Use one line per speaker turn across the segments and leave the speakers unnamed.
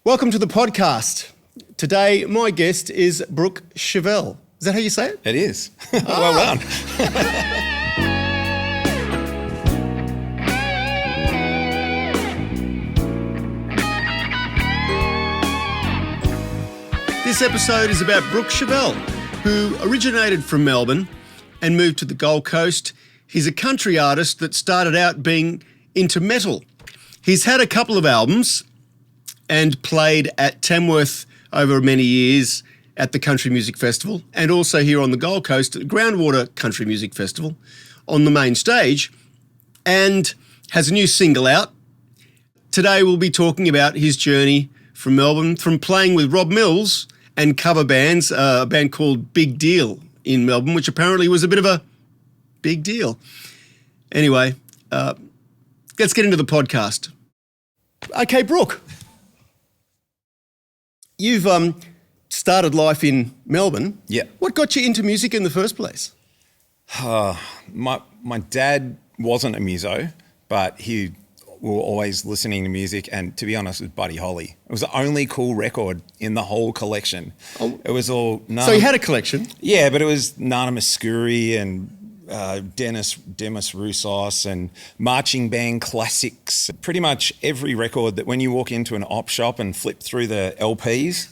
Welcome to the podcast. Today, my guest is Brook Chivell. Is that how you say it?
It is. Well done.
This episode is about Brook Chivell, who originated from Melbourne and moved to the Gold Coast. He's a country artist that started out being into metal. He's had a couple of albums and played at Tamworth over many years at the Country Music Festival, and also here on the Gold Coast at the Groundwater Country Music Festival on the main stage, and has a new single out. Today we'll be talking about his journey from Melbourne, from playing with Rob Mills and cover bands, a band called Big Deal in Melbourne, which apparently was a bit of a big deal. Anyway, let's get into the podcast. Okay, Brook, you've started life in Melbourne.
Yeah.
What got you into music in the first place?
My dad wasn't a muso, but we were always listening to music, and to be honest, it was Buddy Holly. It was the only cool record in the whole collection.
Oh.
It was all...
So you had a collection?
Yeah, but it was Nana Muscuri and Demis Roussos and marching band classics. Pretty much every record that when you walk into an op shop and flip through the LPs,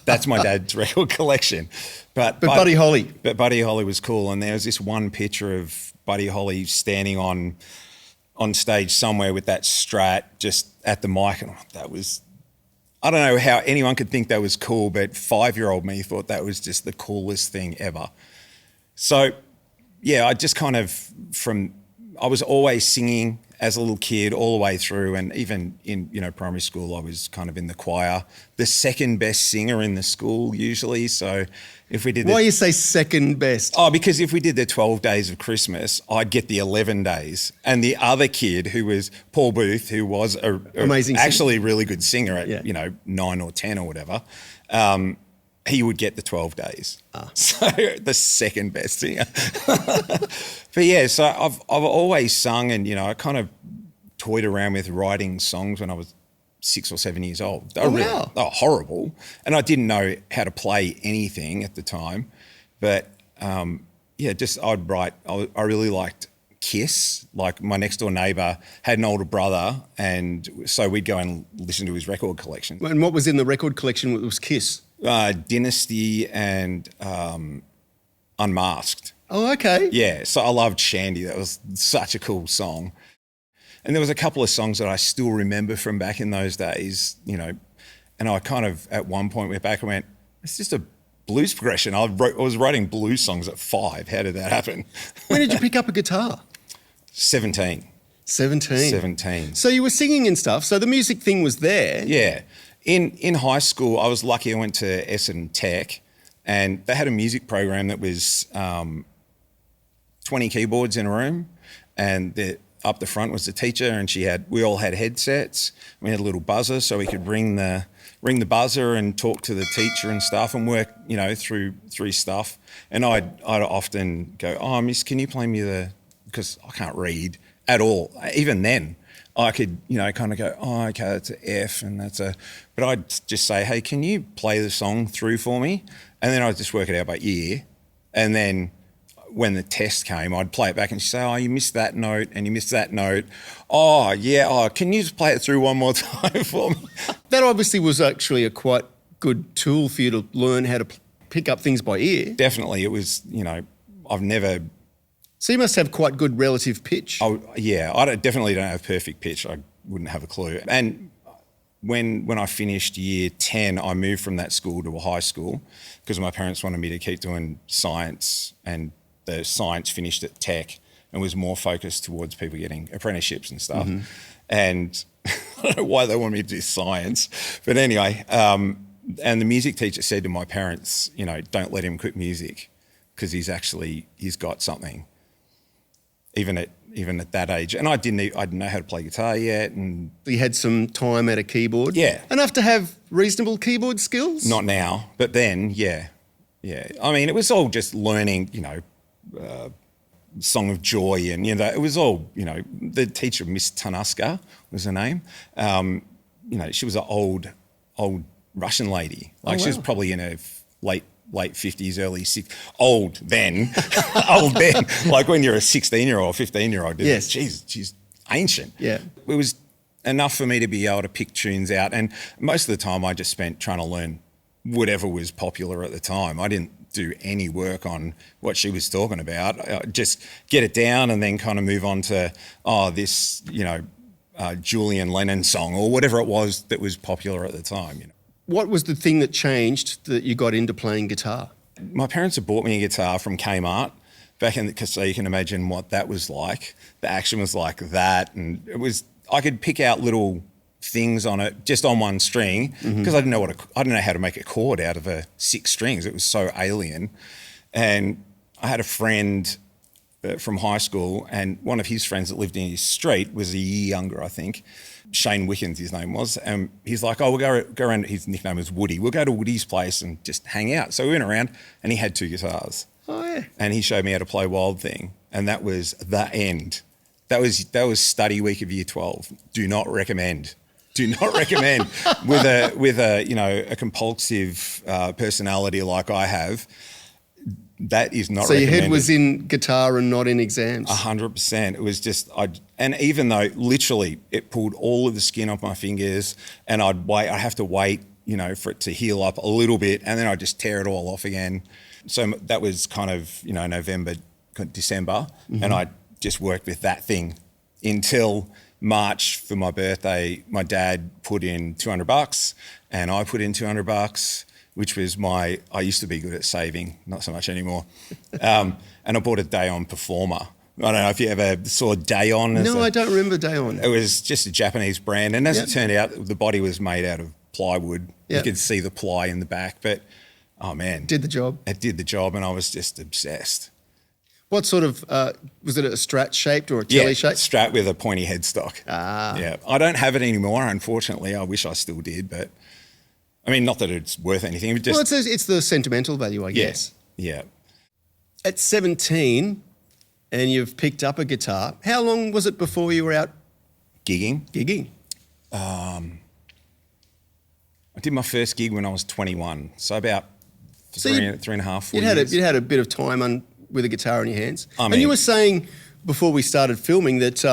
that's my dad's record collection. But
Buddy Holly.
But Buddy Holly was cool, and there was this one picture of Buddy Holly standing on stage somewhere with that Strat just at the mic, and that was... I don't know how anyone could think that was cool, but 5-year-old me thought that was just the coolest thing ever. So... yeah, I just kind of I was always singing as a little kid all the way through, and even in, primary school I was kind of in the choir, the second best singer in the school usually. So if we did...
Why you say second best?
Oh, because if we did the 12 days of Christmas, I'd get the 11 days. And the other kid, who was Paul Booth, who was
amazing
actually a really good singer at 9 or 10 or whatever, he would get the 12 days. So the second best singer. But yeah, so I've always sung, and, I kind of toyed around with writing songs when I was 6 or 7 years old. They were horrible. And I didn't know how to play anything at the time. But I'd write. I really liked Kiss. Like, my next door neighbour had an older brother, and so we'd go and listen to his record collection.
And what was in the record collection? It was Kiss?
Dynasty and Unmasked.
Oh, okay.
Yeah, so I loved Shandy. That was such a cool song. And there was a couple of songs that I still remember from back in those days, and I kind of at one point went back and went, it's just a blues progression. I was writing blues songs at 5. How did that happen?
When did you pick up a guitar?
17.
17. So you were singing and stuff, so the music thing was there.
Yeah. In high school, I was lucky. I went to Essendon Tech, and they had a music program that was 20 keyboards in a room, and up the front was the teacher, and we all had headsets. We had a little buzzer, so we could ring the buzzer and talk to the teacher and stuff, and work through stuff. And I'd often go, "Oh, miss, can you play me because I can't read at all." Even then, I could, kind of go, "Oh, okay, that's an F and that's a..." But I'd just say, "Hey, can you play the song through for me?" And then I'd just work it out by ear. And then when the test came, I'd play it back and she'd say, "Oh, you missed that note and you missed that note. Oh, yeah, can you just play it through one more time for me?"
That obviously was actually a quite good tool for you to learn how to pick up things by ear.
Definitely. It was, I've never...
So you must have quite good relative pitch.
Oh, yeah. I definitely don't have perfect pitch. I wouldn't have a clue. And when I finished year 10, I moved from that school to a high school because my parents wanted me to keep doing science, and the science finished at Tech and was more focused towards people getting apprenticeships and stuff. Mm-hmm. And I don't know why they wanted me to do science. But anyway, and the music teacher said to my parents, "Don't let him quit music because he's got something." Even at that age. And I didn't know how to play guitar yet. And
you had some time at a keyboard?
Yeah.
Enough to have reasonable keyboard skills?
Not now, but then, yeah. Yeah. I mean, it was all just learning, Song of Joy, and it was all, the teacher, Miss Tanuska was her name. She was an old Russian lady. Like
wow.
she was probably in her late 50s, early 60s. Old then. Old then. Like when you're a 16-year-old, 15-year-old.
Yes.
She's ancient.
Yeah.
It was enough for me to be able to pick tunes out. And most of the time I just spent trying to learn whatever was popular at the time. I didn't do any work on what she was talking about. Just get it down and then kind of move on to, this, Julian Lennon song or whatever it was that was popular at the time.
What was the thing that changed that you got into playing guitar?
My parents had bought me a guitar from Kmart back in, so you can imagine what that was like. The action was like that, and I could pick out little things on it just on one string because I didn't know how to make a chord out of 6 strings. It was so alien. And I had a friend from high school, and one of his friends that lived in his street was a year younger, I think. Shane Wickens, his name was. And he's like, we'll go around. His nickname was Woody. We'll go to Woody's place and just hang out. So we went around, and he had 2 guitars.
Oh yeah.
And he showed me how to play Wild Thing, and that was the end. That was study week of year 12. Do not recommend. Do not recommend with a compulsive personality like I have. That is not.
So
recommended.
your head was in guitar and not in exams.
100%. It was just and even though literally it pulled all of the skin off my fingers, and I'd have to wait, for it to heal up a little bit, and then I'd just tear it all off again. So that was kind of November, December, and I just worked with that thing until March for my birthday. My dad put in $200 and I put in $200, which was I used to be good at saving, not so much anymore. And I bought a Day-On Performer. I don't know if you ever saw Day-On.
No, I don't remember Day-On.
It was just a Japanese brand. And as it turned out, the body was made out of plywood. You could see the ply in the back, but oh man.
Did the job.
It did the job, and I was just obsessed.
What sort of, was it a Strat shaped or a Telly shaped?
Strat with a pointy headstock. Yeah. I don't have it anymore, unfortunately. I wish I still did, but I mean, not that it's worth anything. But just,
well, it's the sentimental value, I guess.
Yeah.
At 17, and you've picked up a guitar, how long was it before you were out
gigging? I did my first gig when I was 21, so about three and a half, 4 years.
You'd had a bit of time with a guitar in your hands.
I mean,
and you were saying before we started filming that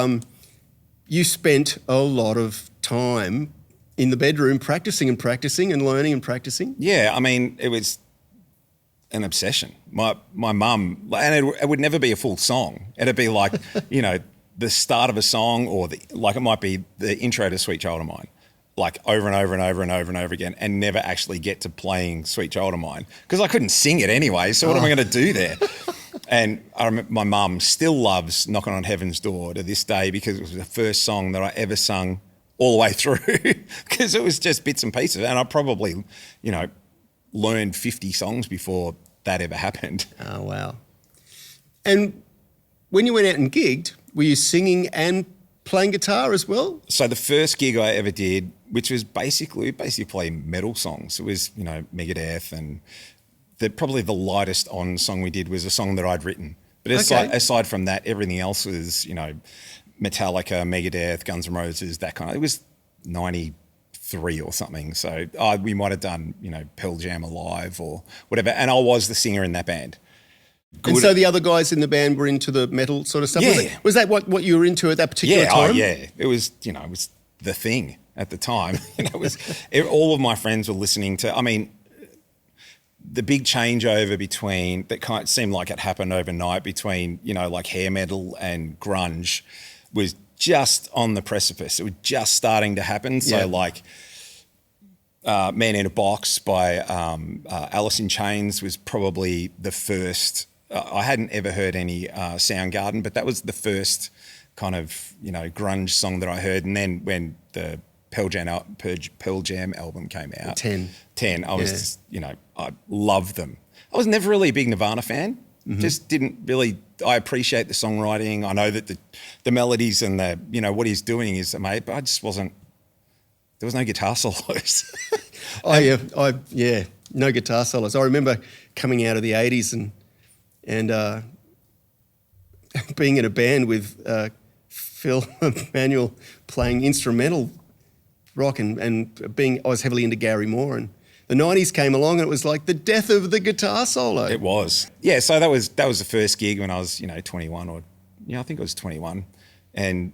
you spent a lot of time in the bedroom practicing and learning and practicing.
Yeah, I mean, it was an obsession. My mum, and it would never be a full song. It'd be like, the start of a song, or it might be the intro to Sweet Child of Mine, like over and over and over and over and over again, and never actually get to playing Sweet Child of Mine because I couldn't sing it anyway. So what am I going to do there? And I remember my mum still loves Knocking on Heaven's Door to this day because it was the first song that I ever sung all the way through because it was just bits and pieces. And I probably, learned 50 songs before that ever happened.
Oh, wow. And when you went out and gigged, were you singing and playing guitar as well?
So the first gig I ever did, which was basically playing metal songs. It was, Megadeth, and probably the lightest on song we did was a song that I'd written. But aside from that, everything else was, Metallica, Megadeth, Guns N' Roses, that kind of. It was 93 or something. So we might have done, Pearl Jam Alive or whatever. And I was the singer in that band.
And so the other guys in the band were into the metal sort of stuff?
Yeah.
Was that what you were into at that particular time?
Yeah. It was, it was the thing at the time. All of my friends were listening to, the big changeover that kind of seemed like it happened overnight between, like hair metal and grunge was just on the precipice. It was just starting to happen. So Man in a Box by Alice in Chains was probably the first. I hadn't ever heard any Soundgarden, but that was the first kind of, grunge song that I heard. And then when the Pearl Jam album came out, 10, I was just, I loved them. I was never really a big Nirvana fan. Just didn't really. I appreciate the songwriting. I know that the melodies and the what he's doing is amazing, but I just wasn't. There was no guitar solos.
No guitar solos. I remember coming out of the 80s and being in a band with Phil Manuel playing instrumental rock and being, I was heavily into Gary Moore, and the 90s came along and it was like the death of the guitar solo.
It was. Yeah, so that was the first gig when I was, 21 or, I think it was 21. And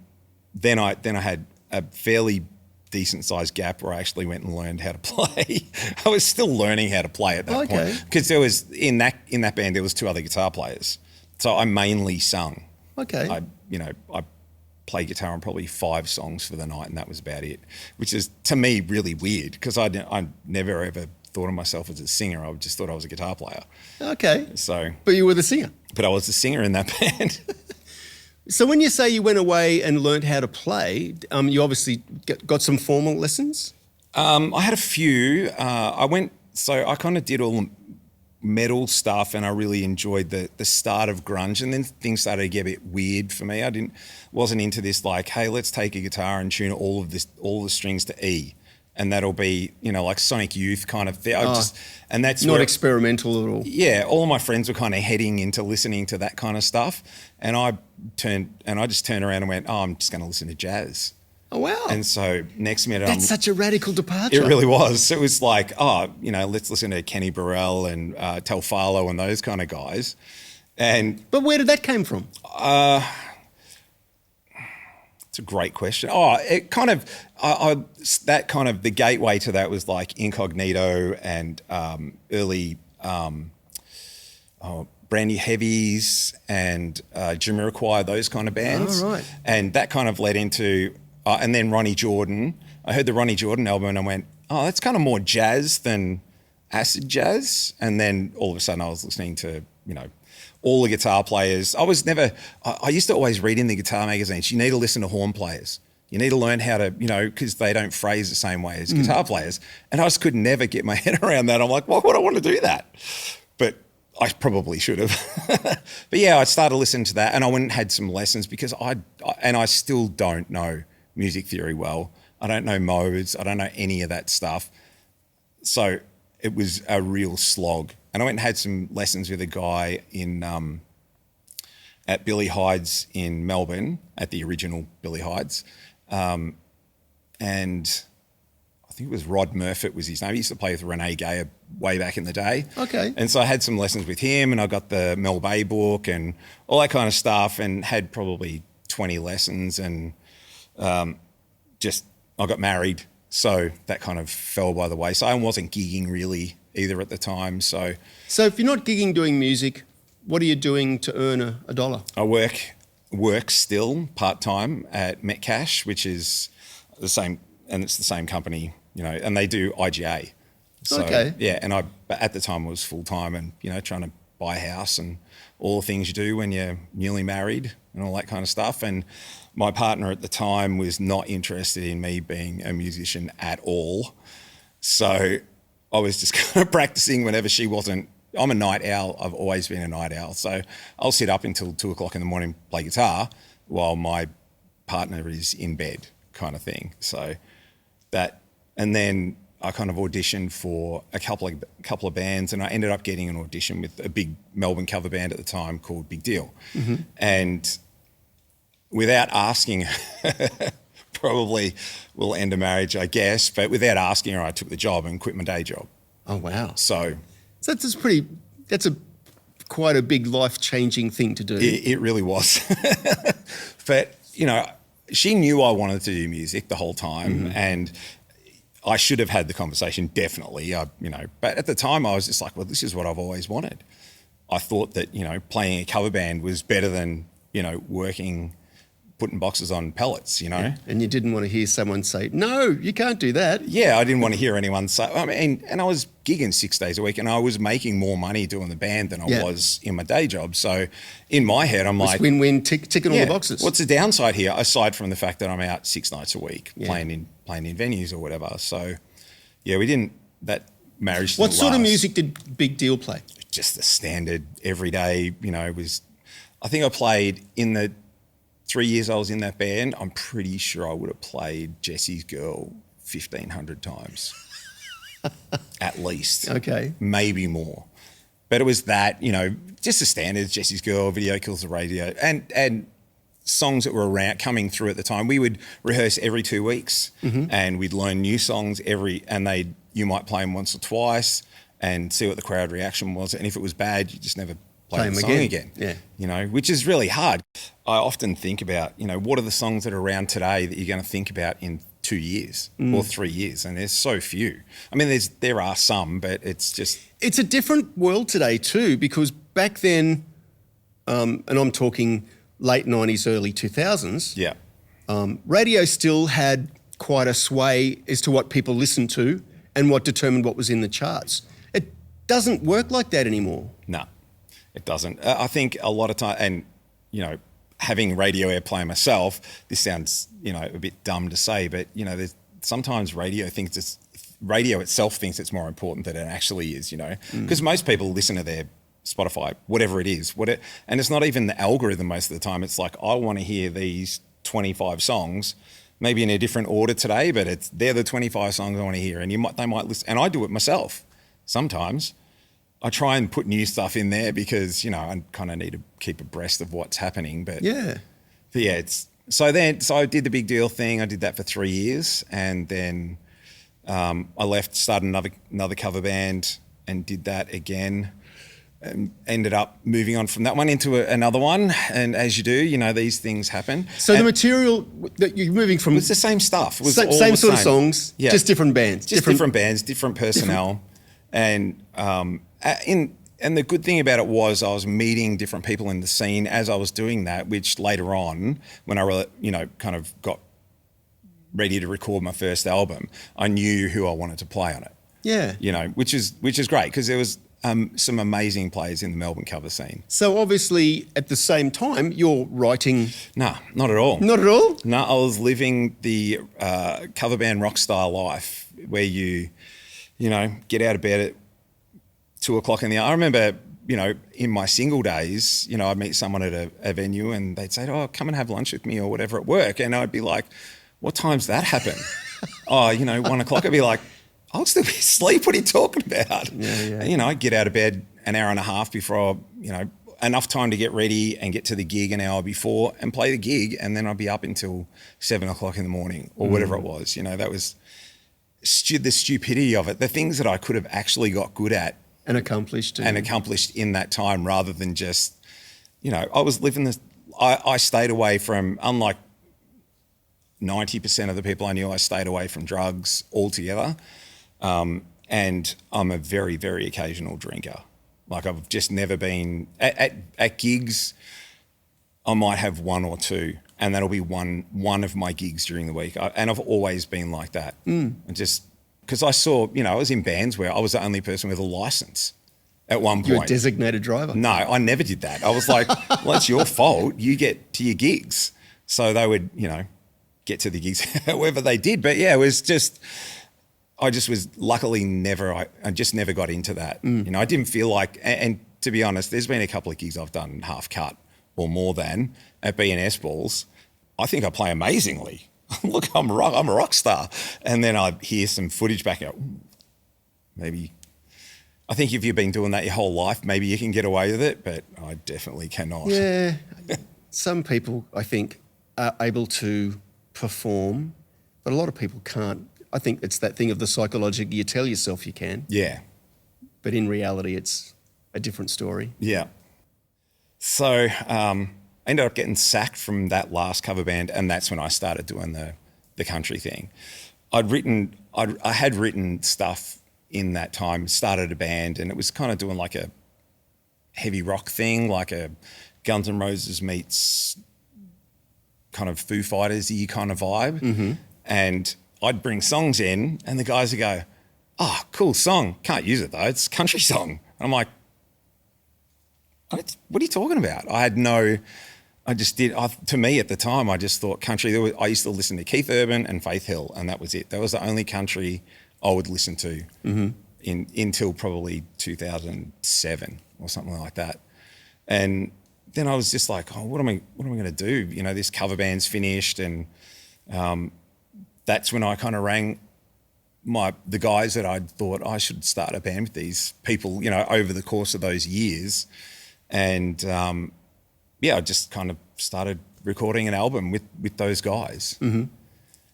then I had a fairly decent sized gap where I actually went and learned how to play. I was still learning how to play at that point. Because there was, in that band, there was 2 other guitar players. So I mainly sung.
Okay.
I played guitar on probably 5 songs for the night, and that was about it, which is, to me, really weird because I never ever thought of myself as a singer. I just thought I was a guitar player.
Okay.
So,
but you were the singer.
But I was the singer in that band.
So when you say you went away and learned how to play, you obviously got some formal lessons?
I had a few. I kind of did all metal stuff, and I really enjoyed the start of grunge, and then things started to get a bit weird for me. Wasn't into this like, hey, let's take a guitar and tune all the strings to E, and that'll be like Sonic Youth kind of thing. And that's
not experimental at all.
Yeah, all of my friends were kind of heading into listening to that kind of stuff, and I just turned around and went, oh, I'm just going to listen to jazz.
Oh, wow.
And so next minute...
That's such a radical departure.
It really was. It was like, let's listen to Kenny Burrell and Telfalo and those kind of guys.
But where did that come from?
It's a great question. It kind of... the gateway to that was like Incognito and early Brand New Heavies and Jamiroquai, those kind of bands.
Oh, right.
And that kind of led into... and then Ronnie Jordan. I heard the Ronnie Jordan album and I went, oh, that's kind of more jazz than acid jazz. And then all of a sudden I was listening to, all the guitar players. I used to always read in the guitar magazines, you need to listen to horn players. You need to learn how to, because they don't phrase the same way as guitar players. And I just could never get my head around that. I'm like, why would I want to do that? But I probably should have. But yeah, I started listening to that and I went and had some lessons because I still don't know music theory well. I don't know modes. I don't know any of that stuff. So it was a real slog. And I went and had some lessons with a guy at Billy Hyde's in Melbourne, at the original Billy Hyde's. And I think it was Rod Murfitt was his name. He used to play with Renee Gayer way back in the day.
Okay.
And so I had some lessons with him and I got the Mel Bay book and all that kind of stuff and had probably 20 lessons and I got married. So that kind of fell by the wayside. I wasn't gigging really either at the time. So
if you're not gigging doing music, what are you doing to earn a dollar?
I work still part-time at Metcash, which is the same, and it's the same company, and they do IGA. So,
okay.
Yeah, but at the time I was full-time and, trying to buy a house and all the things you do when you're newly married and all that kind of stuff. And my partner at the time was not interested in me being a musician at all. So I was just kind of practicing whenever she wasn't. I'm a night owl. I've always been a night owl. So I'll sit up until 2 o'clock in the morning, play guitar while my partner is in bed kind of thing. So that, and then I kind of auditioned for a couple of bands and I ended up getting an audition with a big Melbourne cover band at the time called Big Deal. Mm-hmm. And without asking probably will end a marriage, I guess, but without asking her, I took the job and quit my day job.
Oh, wow.
So
that's quite a big life-changing thing to do.
It really was. But, she knew I wanted to do music the whole time and I should have had the conversation, definitely, but at the time I was just like, well, this is what I've always wanted. I thought that, playing a cover band was better than, putting boxes on pellets,
Yeah. And you didn't want to hear someone say, no, you can't do that.
Yeah, I didn't want to hear anyone say, and I was gigging 6 days a week and I was making more money doing the band than I was in my day job. So in my head, I'm like...
win-win, ticking all the boxes.
What's the downside here, aside from the fact that I'm out 6 nights a week playing in venues or whatever? So, yeah, that marriage didn't
What sort
last.
of music did Big Deal play?
Just the standard, everyday, I think I played in the 3 years I was in that band, I'm pretty sure I would have played Jesse's Girl 1,500 times, at least.
Okay.
Maybe more. But it was that, just the standards, Jesse's Girl, Video Kills the Radio. And songs that were around coming through at the time. We would rehearse every 2 weeks, and we'd learn new songs you might play them once or twice and see what the crowd reaction was. And if it was bad, you just never play the song again.
Yeah.
You know, which is really hard. I often think about, you know, what are the songs that are around today that you're going to think about in 2 years or 3 years? And there's so few. I mean, there are some, but it's just...
It's a different world today too, because back then, and I'm talking late 90s, early 2000s,
Yeah.
Radio still had quite a sway as to what people listened to and what determined what was in the charts. It doesn't work like that anymore.
No, it doesn't. I think a lot of time, and, you know, having radio airplay myself, this sounds, you know, a bit dumb to say, but, you know, sometimes radio itself thinks it's more important than it actually is, you know, because most people listen to their Spotify, whatever it is, and it's not even the algorithm most of the time. It's like, I want to hear these 25 songs, maybe in a different order today, but they're the 25 songs I want to hear, and they might listen, and I do it myself sometimes. I try and put new stuff in there because, you know, I kind of need to keep abreast of what's happening. But yeah, so I did the Big Deal thing. I did that for 3 years, and then I left, started another cover band, and did that again. And ended up moving on from that one into another one. And as you do, you know, these things happen.
So the material that you're moving from...
It's the same stuff. It was
same sort of songs, just different bands.
Just different bands, different personnel. And the good thing about it was I was meeting different people in the scene as I was doing that, which later on, when I, you know, kind of got ready to record my first album, I knew who I wanted to play on it.
Yeah.
You know, which is great because there was... some amazing players in the Melbourne cover scene.
So obviously, at the same time, you're writing...
No, not at all.
Not at all?
No, I was living the cover band rock star life where you know, get out of bed at 2 o'clock in the... I remember, you know, in my single days, you know, I'd meet someone at a venue and they'd say, oh, come and have lunch with me or whatever at work. And I'd be like, what time's that happen? Oh, you know, 1 o'clock. I'd be like, I'll still be asleep. What are you talking about?
Yeah.
You know, I'd get out of bed an hour and a half before, you know, enough time to get ready and get to the gig an hour before and play the gig. And then I'd be up until 7 o'clock in the morning or whatever it was. You know, that was the stupidity of it. The things that I could have actually got good at.
And accomplished.
And accomplished in that time rather than just, you know, I was living this, I stayed away from, unlike 90% of the people I knew, I stayed away from drugs altogether. And I'm a very, very occasional drinker. Like I've just never been at gigs. I might have one or two, and that'll be one of my gigs during the week. And I've always been like that. And just because I saw, you know, I was in bands where I was the only person with a license at one point.
You're a designated driver.
No, I never did that. I was like, well, it's your fault. You get to your gigs. So they would, you know, get to the gigs however they did. But yeah, it was just. I just was luckily I just never got into that. You know, I didn't feel like, and to be honest, there's been a couple of gigs I've done half cut or more than at B&S balls. I think I play amazingly. Look, I'm a rock star. And then I'd hear some footage back out. Maybe, I think if you've been doing that your whole life, maybe you can get away with it, but I definitely cannot.
Yeah. Some people, I think, are able to perform, but a lot of people can't. I think it's that thing of the psychological, you tell yourself you can.
Yeah.
But in reality, it's a different story.
Yeah. So I ended up getting sacked from that last cover band, and that's when I started doing the country thing. I had written stuff in that time, started a band, and it was kind of doing like a heavy rock thing, like a Guns N' Roses meets kind of Foo Fighters-y kind of vibe. And I'd bring songs in and the guys would go, oh, cool song. Can't use it though. It's a country song. And I'm like, what are you talking about? To me at the time, I just thought country. I used to listen to Keith Urban and Faith Hill, and that was it. That was the only country I would listen to until probably 2007 or something like that. And then I was just like, oh, what am I going to do? You know, this cover band's finished, and that's when I kind of rang the guys that I'd thought I should start a band with these people, you know, over the course of those years. And I just kind of started recording an album with those guys, and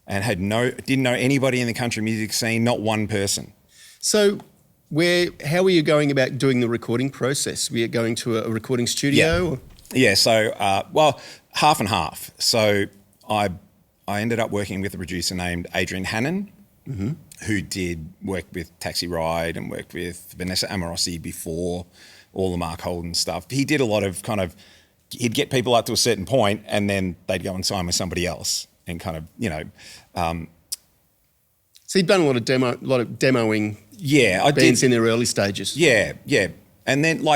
didn't know anybody in the country music scene, not one person.
So how were you going about doing the recording process? Were you going to a recording studio? Or?
Yeah, so, half and half. So I ended up working with a producer named Adrian Hannon, who did work with Taxi Ride and worked with Vanessa Amorosi before all the Mark Holden stuff. He did a lot of he'd get people up to a certain point and then they'd go and sign with somebody else and kind of,
So you'd done a lot of demoing bands in their early stages.
Yeah. And then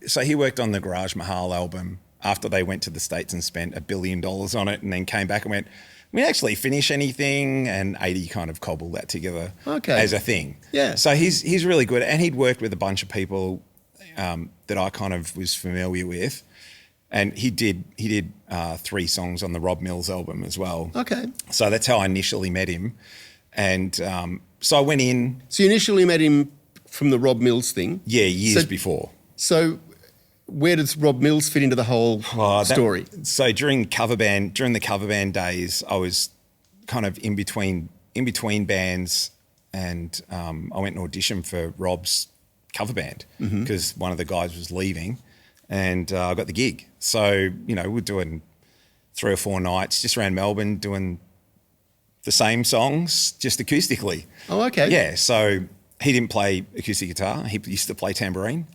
so he worked on the Garage Mahal album after they went to the States and spent $1 billion on it, and then came back and went, we actually finish anything, and 80 kind of cobbled that together as a thing. Yeah. So he's really good, and he'd worked with a bunch of people that I kind of was familiar with, and he did 3 songs on the Rob Mills album as well. Okay. So that's how I initially met him, and so I went in. So
you initially met him from the Rob Mills thing?
Yeah, years before.
So where does Rob Mills fit into the whole story?
So during the cover band days, I was kind of in between bands, and I went and auditioned for Rob's cover band because one of the guys was leaving, and I got the gig. So, we're doing 3 or 4 nights just around Melbourne doing the same songs, just acoustically.
Oh, okay.
Yeah, so he didn't play acoustic guitar. He used to play tambourine.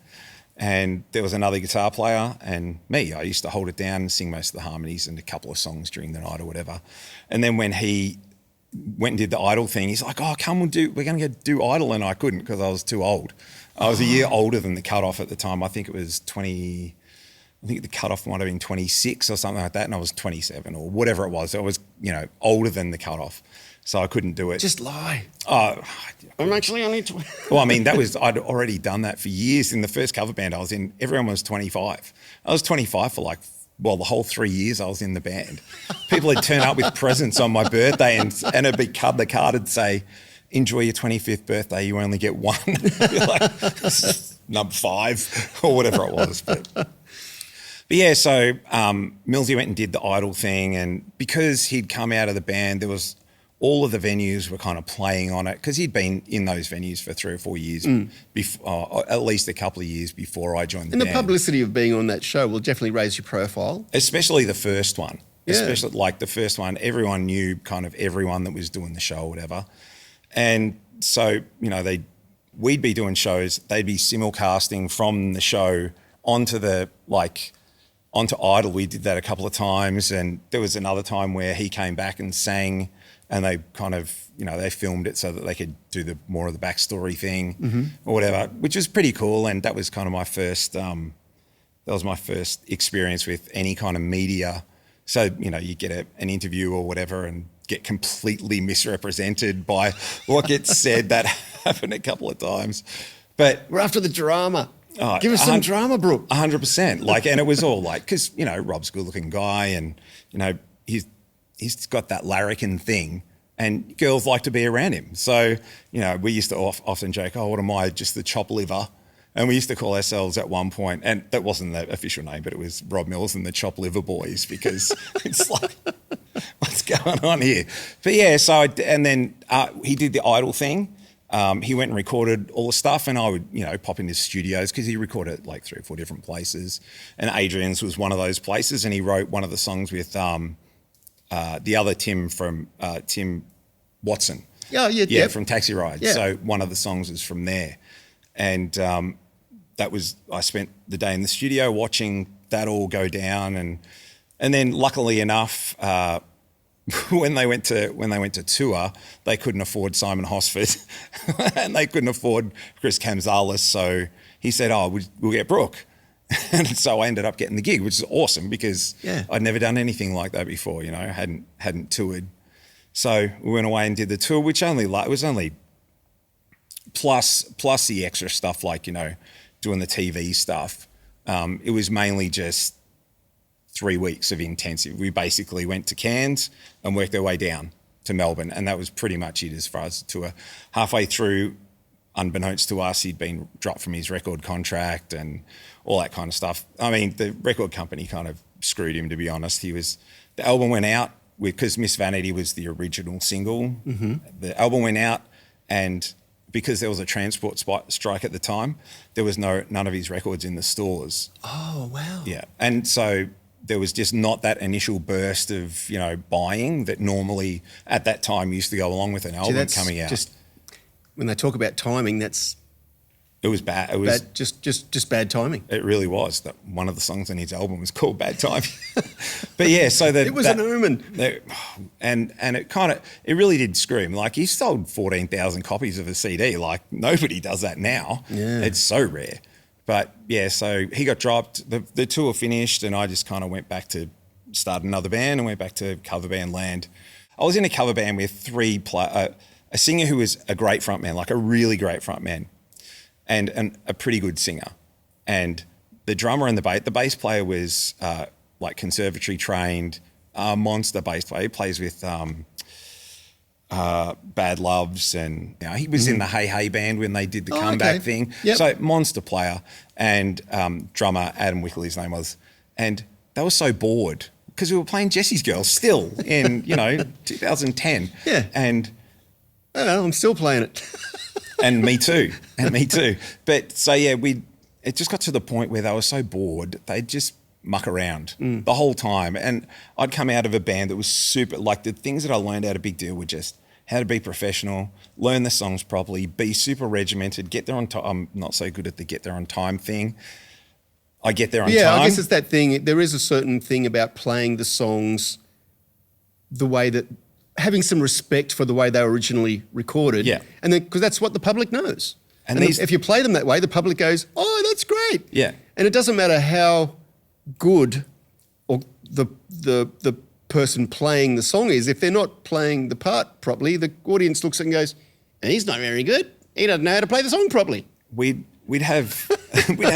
And there was another guitar player and me. I used to hold it down and sing most of the harmonies and a couple of songs during the night or whatever. And then when he went and did the Idol thing, he's like, come we're going to go do Idol. And I couldn't because I was too old. I was a year older than the cutoff at the time. I think it was the cutoff might have been 26 or something like that. And I was 27 or whatever it was. I was, older than the cutoff. So I couldn't do it.
Just lie. I'm actually only 20.
Well, I mean, I'd already done that for years. In the first cover band I was in, everyone was 25. I was 25 for the whole 3 years I was in the band. People would turn up with presents on my birthday and it'd be the card would say, enjoy your 25th birthday, you only get one. Number 5 or whatever it was. But yeah, so Millsy went and did the Idol thing, and because he'd come out of the band, there was all of the venues were kind of playing on it because he'd been in those venues for 3 or 4 years, before, at least a couple of years before I joined the band.
And the publicity of being on that show will definitely raise your profile.
Especially the first one.
Yeah.
Especially the first one, everyone knew kind of everyone that was doing the show or whatever. And so, we'd be doing shows, they'd be simulcasting from the show onto Idol. We did that a couple of times, and there was another time where he came back and sang, and they kind of, they filmed it so that they could do more of the backstory thing or whatever, which was pretty cool. And that was kind of my first experience with any kind of media. So, you get an interview or whatever and get completely misrepresented by what gets said. That happened a couple of times. But
we're after the drama. Give us some drama, Brook.
100%. And it was all because, Rob's a good looking guy, and, he's got that larrikin thing, and girls like to be around him. So, we used to often joke, what am I, just the chop liver? And we used to call ourselves at one point, and that wasn't the official name, but it was Rob Mills and the Chop Liver Boys, because it's like, what's going on here? But yeah, so, then he did the Idol thing. He went and recorded all the stuff, and I would, pop into studios because he recorded 3 or 4 different places. And Adrian's was one of those places, and he wrote one of the songs with the other Tim from Tim Watson.
Yeah,
from Taxi Ride. Yeah. So one of the songs is from there. And I spent the day in the studio watching that all go down, and then luckily enough, when they went to tour, they couldn't afford Simon Hosford and they couldn't afford Chris Kamzalis. So he said, we'll get Brook. And so I ended up getting the gig, which is awesome because I'd never done anything like that before, hadn't toured. So we went away and did the tour, which was only plus the extra stuff doing the TV stuff. It was mainly just 3 weeks of intensive. We basically went to Cairns and worked our way down to Melbourne, and that was pretty much it as far as the tour. Halfway through, unbeknownst to us, he'd been dropped from his record contract and all that kind of stuff. I mean, the record company kind of screwed him, to be honest. The album went out because Miss Vanity was the original single. Mm-hmm. The album went out, and because there was a transport strike at the time, there was none of his records in the stores.
Oh, wow.
Yeah. And so there was just not that initial burst of, buying that normally at that time used to go along with an album coming out.
Just when they talk about timing,
it was bad. It was
bad, just bad timing.
It really was. That one of the songs on his album was called "Bad Timing." But yeah, so
it was an omen.
And it really did scream. Like, he sold 14,000 copies of a CD. Like, nobody does that now.
Yeah.
It's so rare. But yeah, so he got dropped. The tour finished, and I just kind of went back to start another band and went back to cover band land. I was in a cover band with a singer who was a great frontman, like a really great frontman, and a pretty good singer. And the drummer and the bass player was like conservatory trained, monster bass player. He plays with Bad Loves, and he was in the Hey Hey band when they did the comeback thing.
Yep.
So monster player, and drummer Adam Wickel, his name was. And they were so bored because we were playing Jesse's Girls still in 2010.
Yeah.
And
I don't know, I'm still playing it.
And me too. But so yeah, it just got to the point where they were so bored, they'd just muck around the whole time. And I'd come out of a band that was super, like, the things that I learned out of Big Deal were just how to be professional, learn the songs properly, be super regimented, get there on time. I'm not so good at the get there on time thing. I get there on time.
Yeah, I guess it's that thing. There is a certain thing about playing the songs the way that, having some respect for the way they were originally recorded.
Yeah.
And then, because that's what the public knows.
And
if you play them that way, the public goes, oh, that's great.
Yeah.
And it doesn't matter how good or the person playing the song is. If they're not playing the part properly, the audience looks and goes, he's not very good. He doesn't know how to play the song properly.
We'd have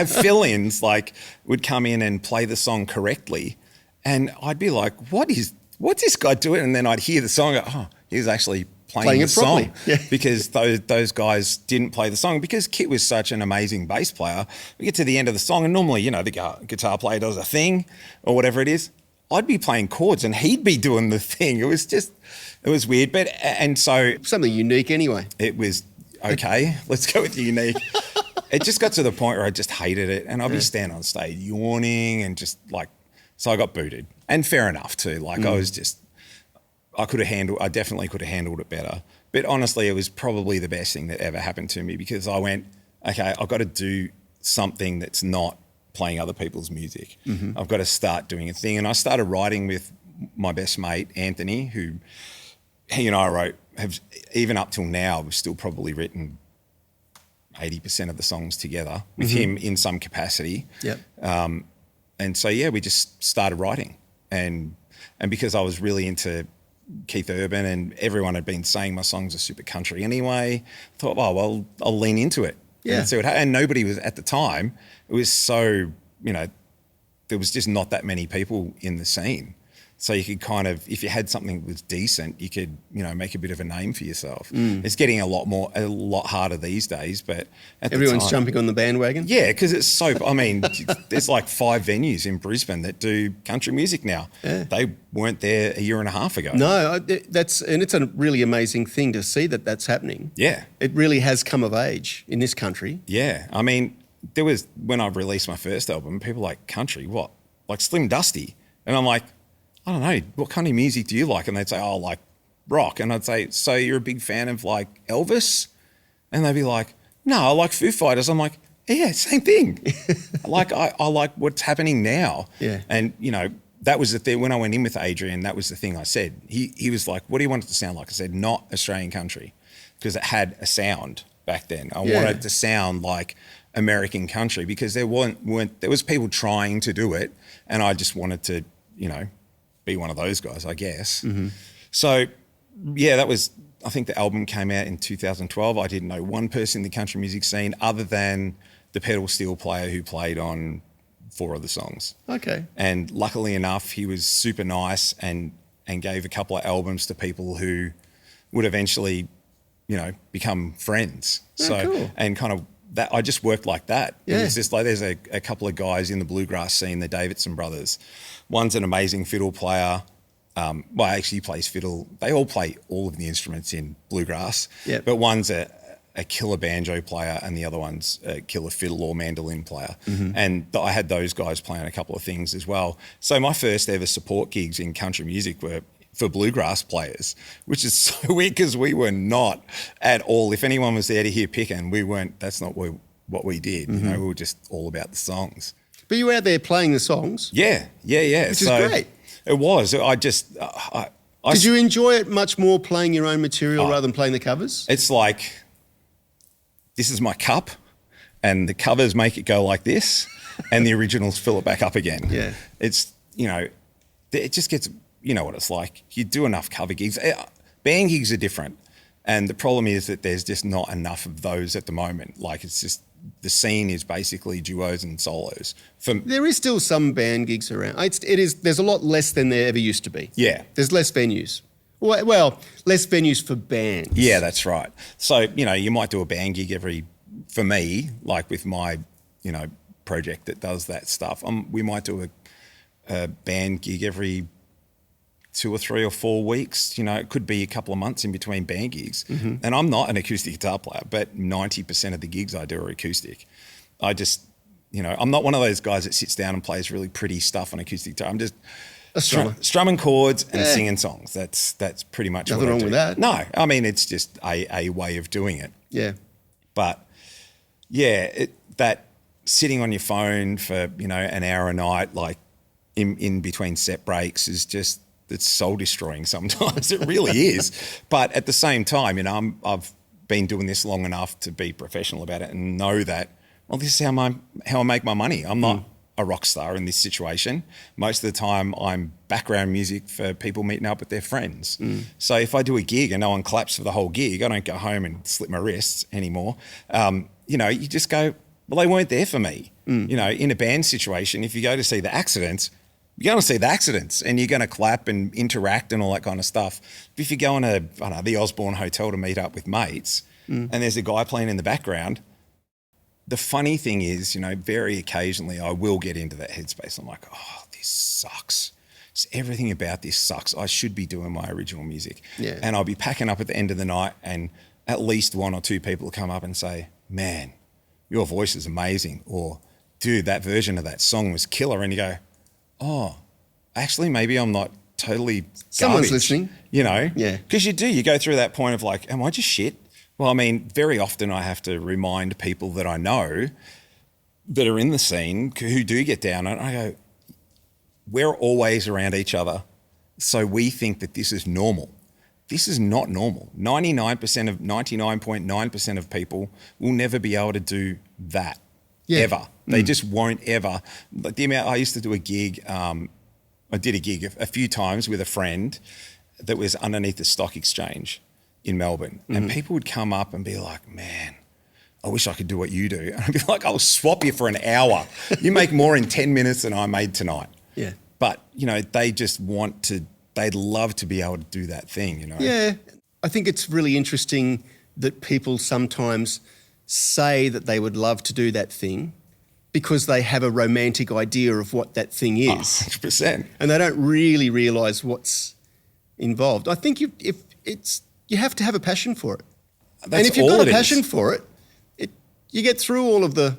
fill-ins, like, would come in and play the song correctly, and I'd be like, what's this guy doing? And then I'd hear the song and go, oh, he's actually playing the song.
Yeah.
Because those guys didn't play the song. Because Kit was such an amazing bass player, we get to the end of the song and normally, the guitar player does a thing or whatever it is. I'd be playing chords and he'd be doing the thing. It was weird. But, and so.
Something unique anyway.
It was, okay, let's go with unique. It just got to the point where I just hated it, and I'd be standing on stage yawning and just like, so I got booted. And fair enough too. Like, I definitely could have handled it better. But honestly, it was probably the best thing that ever happened to me, because I went, okay, I've got to do something that's not playing other people's music. Mm-hmm. I've got to start doing a thing. And I started writing with my best mate, Anthony, who he and I even up till now, we've still probably written 80% of the songs together with him in some capacity.
Yep.
And so, yeah, we just started writing. And because I was really into Keith Urban and everyone had been saying my songs are super country anyway, I thought, oh, well, I'll lean into it.
Yeah.
And see what happens. And nobody was, at the time, it was so, there was just not that many people in the scene. So you could kind of, if you had something that was decent, you could, make a bit of a name for yourself. It's getting a lot harder these days, but
everyone's jumping on the bandwagon.
Yeah, because it's so, there's like 5 venues in Brisbane that do country music now. Yeah. They weren't there a year and a half ago.
No, it's a really amazing thing to see that that's happening.
Yeah.
It really has come of age in this country.
Yeah. There was, when I released my first album, people like, country, what? Like Slim Dusty. And I'm like, I don't know, what kind of music do you like? And they'd say, oh, like rock. And I'd say, so you're a big fan of like Elvis? And they'd be like, no, I like Foo Fighters. I'm like, yeah, same thing. I like what's happening now.
Yeah.
And, that was the thing. When I went in with Adrian, that was the thing I said. He was like, what do you want it to sound like? I said, not Australian country, because it had a sound back then. I wanted it to sound like American country, because there was people trying to do it, and I just wanted to, be one of those guys, I guess. Mm-hmm. So, yeah, I think the album came out in 2012. I didn't know one person in the country music scene other than the pedal steel player who played on 4 of the songs.
Okay.
And luckily enough, he was super nice and gave a couple of albums to people who would eventually, become friends.
Oh, cool.
And kind of that I just worked like that.
Yeah.
It was just like there's a couple of guys in the bluegrass scene, the Davidson brothers. One's an amazing fiddle player. Well, actually he plays fiddle. They all play all of the instruments in bluegrass.
Yep.
But one's a killer banjo player and the other one's a killer fiddle or mandolin player. And I had those guys playing a couple of things as well. So my first ever support gigs in country music were for bluegrass players, which is so weird because we were not at all. If anyone was there to hear picking, we weren't. That's not what we did. You know, we were just all about the songs.
But you were out there playing the songs.
Yeah.
Which is great.
It was.
Did you enjoy it much more playing your own material rather than playing the covers?
It's like, this is my cup, and the covers make it go like this, and the originals fill it back up again.
Yeah.
It's, it just gets, you know what it's like. You do enough cover gigs. Band gigs are different. And the problem is that there's just not enough of those at the moment. Like, it's just, the scene is basically duos and solos.
There is still some band gigs around. There's a lot less than there ever used to be.
Yeah.
There's less venues. Well, less venues for bands.
Yeah, that's right. So, you might do a band gig for me, like with my, project that does that stuff. We might do a band gig every 2 or 3 or 4 weeks. It could be a couple of months in between band gigs. And I'm not an acoustic guitar player, but 90% of the gigs I do are acoustic. I just, I'm not one of those guys that sits down and plays really pretty stuff on acoustic guitar. I'm just strumming chords and singing songs. That's pretty much
nothing
what I
wrong
do.
with that.
No, I mean, it's just a way of doing it.
Yeah.
But yeah, that sitting on your phone for, an hour a night, like in between set breaks is just, it's soul destroying sometimes. It really is. But at the same time, I've been doing this long enough to be professional about it and know that, well, this is how I make my money. I'm not a rock star in this situation. Most of the time I'm background music for people meeting up with their friends. So if I do a gig and no one claps for the whole gig, I don't go home and slip my wrists anymore. You just go, well, they weren't there for me. In a band situation, if you go to see the Accidents, you're going to see the Accidents and you're going to clap and interact and all that kind of stuff. But if you go to, the Osborne Hotel to meet up with mates and there's a guy playing in the background, the funny thing is, very occasionally I will get into that headspace. I'm like, oh, this sucks. Everything about this sucks. I should be doing my original music.
Yeah.
And I'll be packing up at the end of the night and at least 1 or 2 people will come up and say, man, your voice is amazing. Or, dude, that version of that song was killer. And you go, oh, actually, maybe I'm not totally garbage.
Someone's listening.
Yeah. Because you go through that point of like, am I just shit? Well, I mean, very often I have to remind people that I know that are in the scene who do get down and I go, we're always around each other. So we think that this is normal. This is not normal. 99.9% of people will never be able to do that.
Yeah.
Ever. They just won't ever. Like the amount I used to do a gig, I did a gig a few times with a friend that was underneath the stock exchange in Melbourne. And people would come up and be like, man, I wish I could do what you do. And I'd be like, I'll swap you for an hour. You make more in 10 minutes than I made tonight.
Yeah.
But, they just they'd love to be able to do that thing,
Yeah. I think it's really interesting that people sometimes say that they would love to do that thing because they have a romantic idea of what that thing is.
100%.
And they don't really realise what's involved. I think you have to have a passion for it.
That's
and if you've
all
got a
it
passion
is.
for it, you get through all of the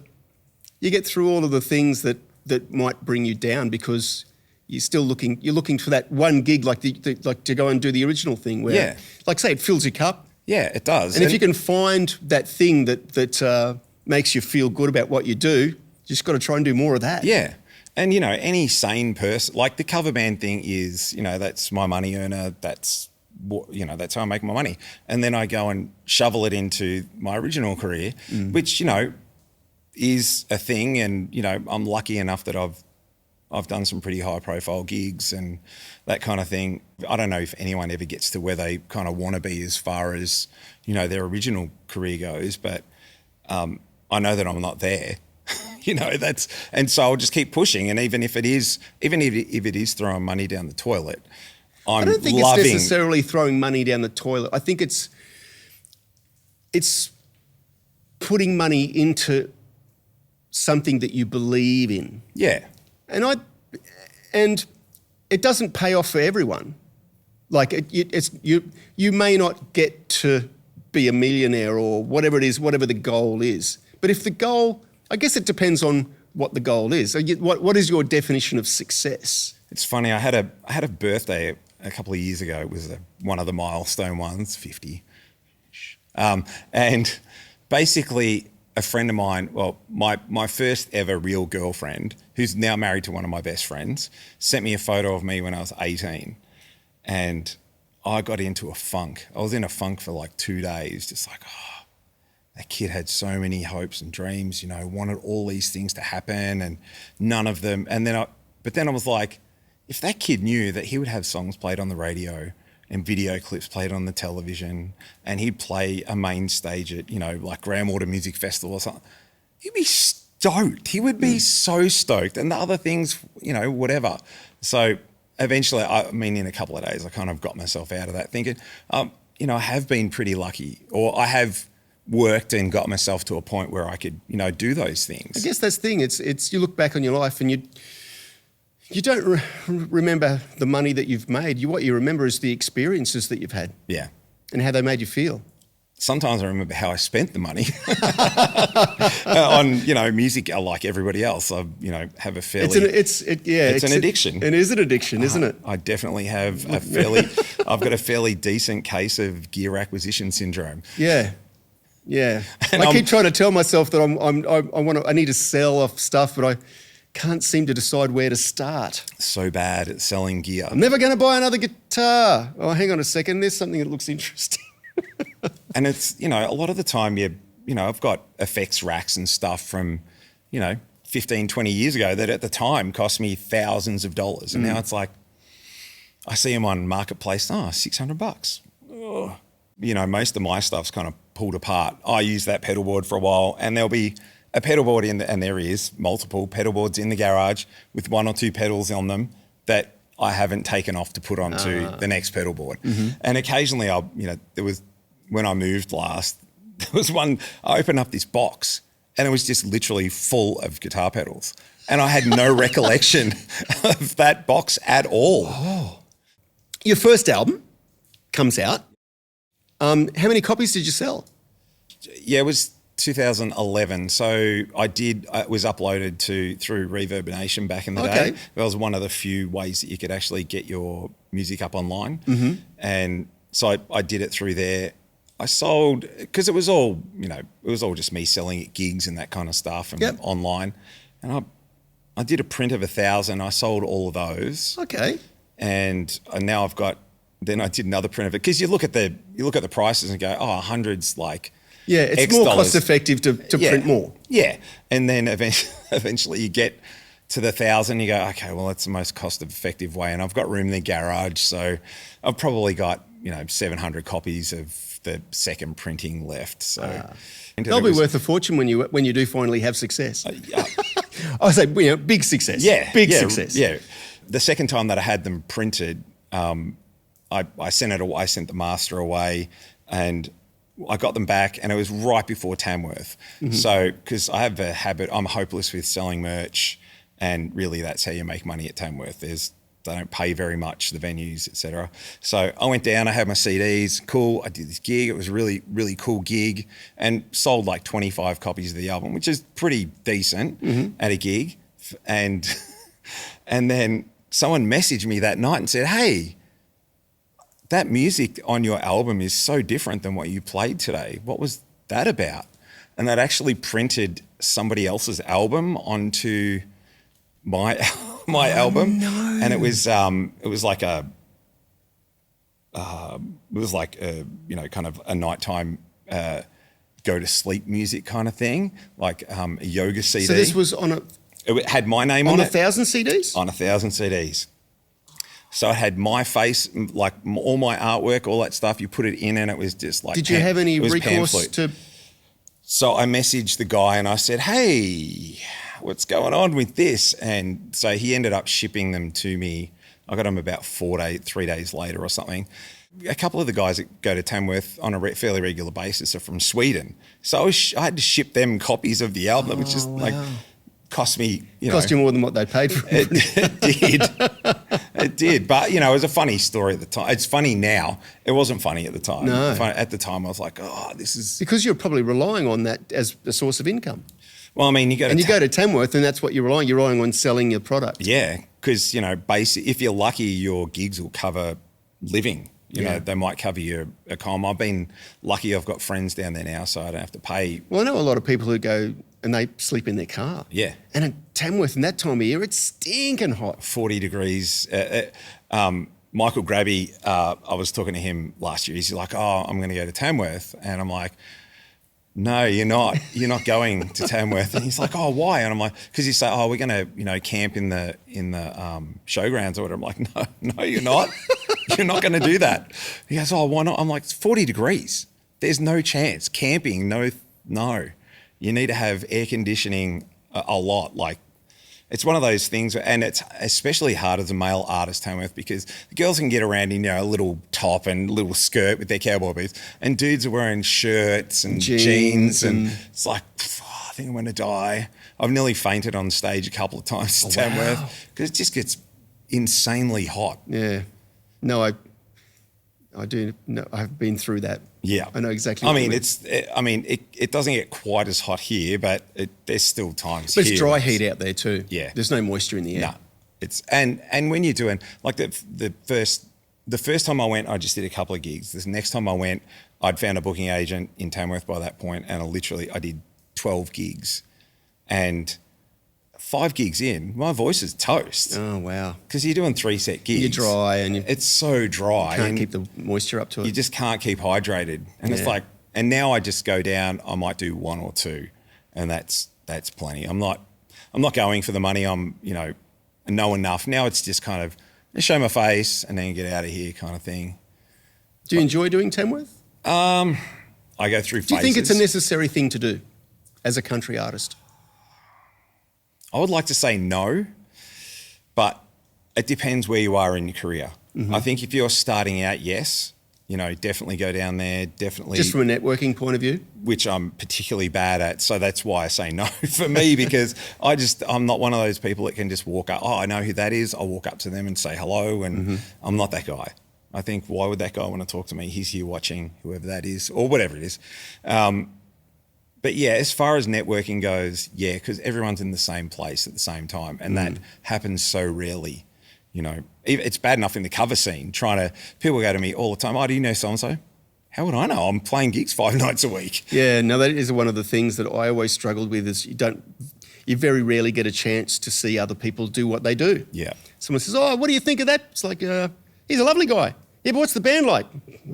things that might bring you down because you're looking for that one gig like to go and do the original thing where, like say, it fills your cup.
Yeah, it does.
And if you can find that thing that makes you feel good about what you do, you just got to try and do more of that.
Yeah. And, any sane person, like the cover band thing is, that's my money earner. That's that's how I make my money. And then I go and shovel it into my original career, which, is a thing. And, I'm lucky enough that I've done some pretty high profile gigs and that kind of thing. I don't know if anyone ever gets to where they kind of want to be as far as, their original career goes, but I know that I'm not there. And so I'll just keep pushing. And even if it is throwing money down the toilet, I
don't think
it's
necessarily throwing money down the toilet. I think it's putting money into something that you believe in.
Yeah.
And it doesn't pay off for everyone. Like you may not get to be a millionaire or whatever it is, whatever the goal is. But if the goal, I guess it depends on what the goal is. So what is your definition of success?
It's funny. I had a birthday a couple of years ago. It was one of the milestone ones, 50. And basically, a friend of mine, well, my first ever real girlfriend, who's now married to one of my best friends, sent me a photo of me when I was 18. And I got into a funk. I was in a funk for like 2 days, just like, oh, that kid had so many hopes and dreams, wanted all these things to happen and none of them. And then I was like, if that kid knew that he would have songs played on the radio and video clips played on the television and he'd play a main stage at, like Grandwater Music Festival or something, he'd be stoked. He would be so stoked. And the other things, whatever. So eventually, in a couple of days, I kind of got myself out of that thinking, I have been pretty lucky, or I have worked and got myself to a point where I could, do those things.
I guess that's the thing. It's you look back on your life and you don't remember the money that you've made. What you remember is the experiences that you've had.
Yeah.
And how they made you feel.
Sometimes I remember how I spent the money on, music like everybody else. I, have a fairly... It's an addiction.
It is an addiction, isn't it?
I definitely have I've got a fairly decent case of gear acquisition syndrome.
Yeah. Yeah. And I keep trying to tell myself that I need to sell off stuff, but I can't seem to decide where to start.
So bad at selling gear.
I'm never going to buy another guitar. Oh, hang on a second. There's something that looks interesting.
And it's, a lot of the time I've got effects racks and stuff from, 15, 20 years ago that at the time cost me thousands of dollars. And now it's like, I see them on Marketplace, $600. Oh. Most of my stuff's kind of pulled apart. I use that pedal board for a while and there'll be a pedal board and there is multiple pedal boards in the garage with 1 or 2 pedals on them that I haven't taken off to put onto the next pedal board. Mm-hmm. And occasionally when I moved last, there was one, I opened up this box and it was just literally full of guitar pedals. And I had no recollection of that box at all.
Oh. Your first album comes out. How many copies did you sell?
Yeah, it was 2011. So it was uploaded through Reverb Nation back in the day. That was one of the few ways that you could actually get your music up online. Mm-hmm. And so I did it through there. I sold, because it was all, just me selling at gigs and that kind of stuff and online. And I did a print of 1,000. I sold all of those.
Okay.
And now then I did another print of it. Because you look at the prices and go, 100's like,
yeah, it's
X
more
dollars.
Cost effective to print more.
Yeah. And then eventually you get to the 1,000, you go, okay, well, that's the most cost effective way. And I've got room in the garage. So I've probably got, 700 copies of the second printing left. So
they'll be worth a fortune when you do finally have success. I say, big success.
Yeah.
Big success.
Yeah. The second time that I had them printed, I sent the master away and I got them back and it was right before Tamworth. Mm-hmm. So, because I have a habit, I'm hopeless with selling merch and really that's how you make money at Tamworth. They don't pay very much, the venues, etc. So I went down, I had my CDs, cool. I did this gig. It was a really, really cool gig and sold like 25 copies of the album, which is pretty decent at a gig. And then someone messaged me that night and said, hey, that music on your album is so different than what you played today. What was that about? And they'd actually printed somebody else's album onto my album.
No.
And it was like a kind of a nighttime go to sleep music kind of thing, like a yoga CD.
So this was
it had my name on it.
1,000 CDs?
On 1,000 CDs. So it had my face, like all my artwork, all that stuff. You put it in and it was just like...
Did you have any recourse to...
So I messaged the guy and I said, hey, what's going on with this? And so he ended up shipping them to me. I got them about 3 days later or something. A couple of the guys that go to Tamworth on a fairly regular basis are from Sweden. So I had to ship them copies of the album, which is like cost me,
Cost you more than what they paid for it.
It did. It did. But, it was a funny story at the time. It's funny now. It wasn't funny at the time.
No.
At the time, I was like, oh, this is...
Because you're probably relying on that as a source of income.
Well, I mean, you go to
Tamworth and that's what you're relying. You're relying on selling your product.
Yeah, because, if you're lucky, your gigs will cover living. They might cover your accom. I've been lucky. I've got friends down there now, so I don't have to pay.
Well, I know a lot of people who go and they sleep in their car.
Yeah.
And in Tamworth, in that time of year, it's stinking hot.
40 degrees. Michael Grabby, I was talking to him last year. He's like, oh, I'm going to go to Tamworth. And I'm like, no, you're not. You're not going to Tamworth. And he's like, oh, why? And I'm like, because he's like, oh, we're going to, camp in the showgrounds or whatever. I'm like, no, you're not. You're not going to do that. He goes, oh, why not? I'm like, it's 40 degrees. There's no chance. Camping, no. You need to have air conditioning a lot. Like, it's one of those things, and it's especially hard as a male artist, Tamworth, because the girls can get around in, a little top and little skirt with their cowboy boots, and dudes are wearing shirts and jeans and it's like, I think I'm going to die. I've nearly fainted on stage a couple of times in Tamworth because it just gets insanely hot.
Yeah. No, I do. No, I've been through that.
Yeah,
I know exactly.
It doesn't get quite as hot here, but there's still times.
But it's dry heat out there too.
Yeah,
there's no moisture in the air.
No, it's and when you're doing like the first time I went, I just did a couple of gigs. The next time I went, I'd found a booking agent in Tamworth by that point, and I did 12 gigs, and 5 gigs in, my voice is toast.
Oh, wow.
Because you're doing 3 set gigs.
You're dry and
it's so dry.
Can't keep the moisture up to it.
You just can't keep hydrated. And it's like, and now I just go down, I might do 1 or 2 and that's plenty. I'm not going for the money. I'm, know enough. Now it's just kind of show my face and then get out of here kind of thing.
Do you enjoy doing Tamworth?
I go through phases.
Do you think it's a necessary thing to do as a country artist?
I would like to say no, but it depends where you are in your career. Mm-hmm. I think if you're starting out, yes, definitely go down there, definitely.
Just from a networking point of view?
Which I'm particularly bad at, so that's why I say no for me, because I'm not one of those people that can just walk up, oh, I know who that is, I'll walk up to them and say hello, and I'm not that guy. I think, why would that guy want to talk to me? He's here watching whoever that is, or whatever it is. But yeah, as far as networking goes, yeah, because everyone's in the same place at the same time, and that happens so rarely. It's bad enough in the cover scene. People go to me all the time. Oh, do you know so and so? How would I know? I'm playing gigs 5 nights a week.
Yeah, no, that is one of the things that I always struggled with. Is you very rarely get a chance to see other people do what they do.
Yeah.
Someone says, "Oh, what do you think of that?" It's like, he's a lovely guy. Yeah, but what's the band like?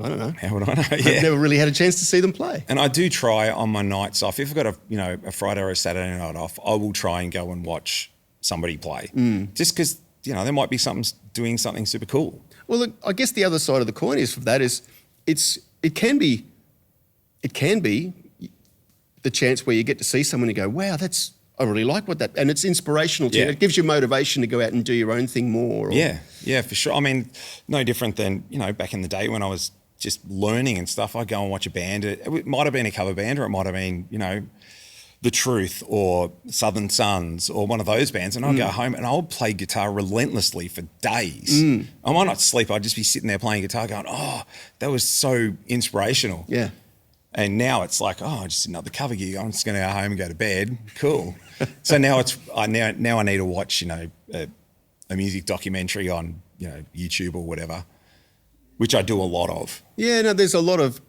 I don't know.
How would I know? Yeah.
I've never really had a chance to see them play.
And I do try on my nights off. If I've got a Friday or a Saturday night off, I will try and go and watch somebody play. Just because, there might be doing something super cool. Well,
look, I guess the other side of the coin is it can be the chance where you get to see someone and go, wow, I really like what that, and it's inspirational to you. It gives you motivation to go out and do your own thing more.
Yeah, for sure. I mean, no different than, back in the day when I was just learning and stuff. I'd go and watch a band. It might have been a cover band, or it might have been, The Truth or Southern Sons or one of those bands, and I'd go home and I would play guitar relentlessly for days. I might not sleep. I'd just be sitting there playing guitar going, oh, that was so inspirational.
Yeah.
And now it's like, oh, just another cover gig. I'm just going to go home and go to bed. Cool. So now now I need to watch, a music documentary on, YouTube or whatever, which I do a lot of.
Yeah, no, there's a lot of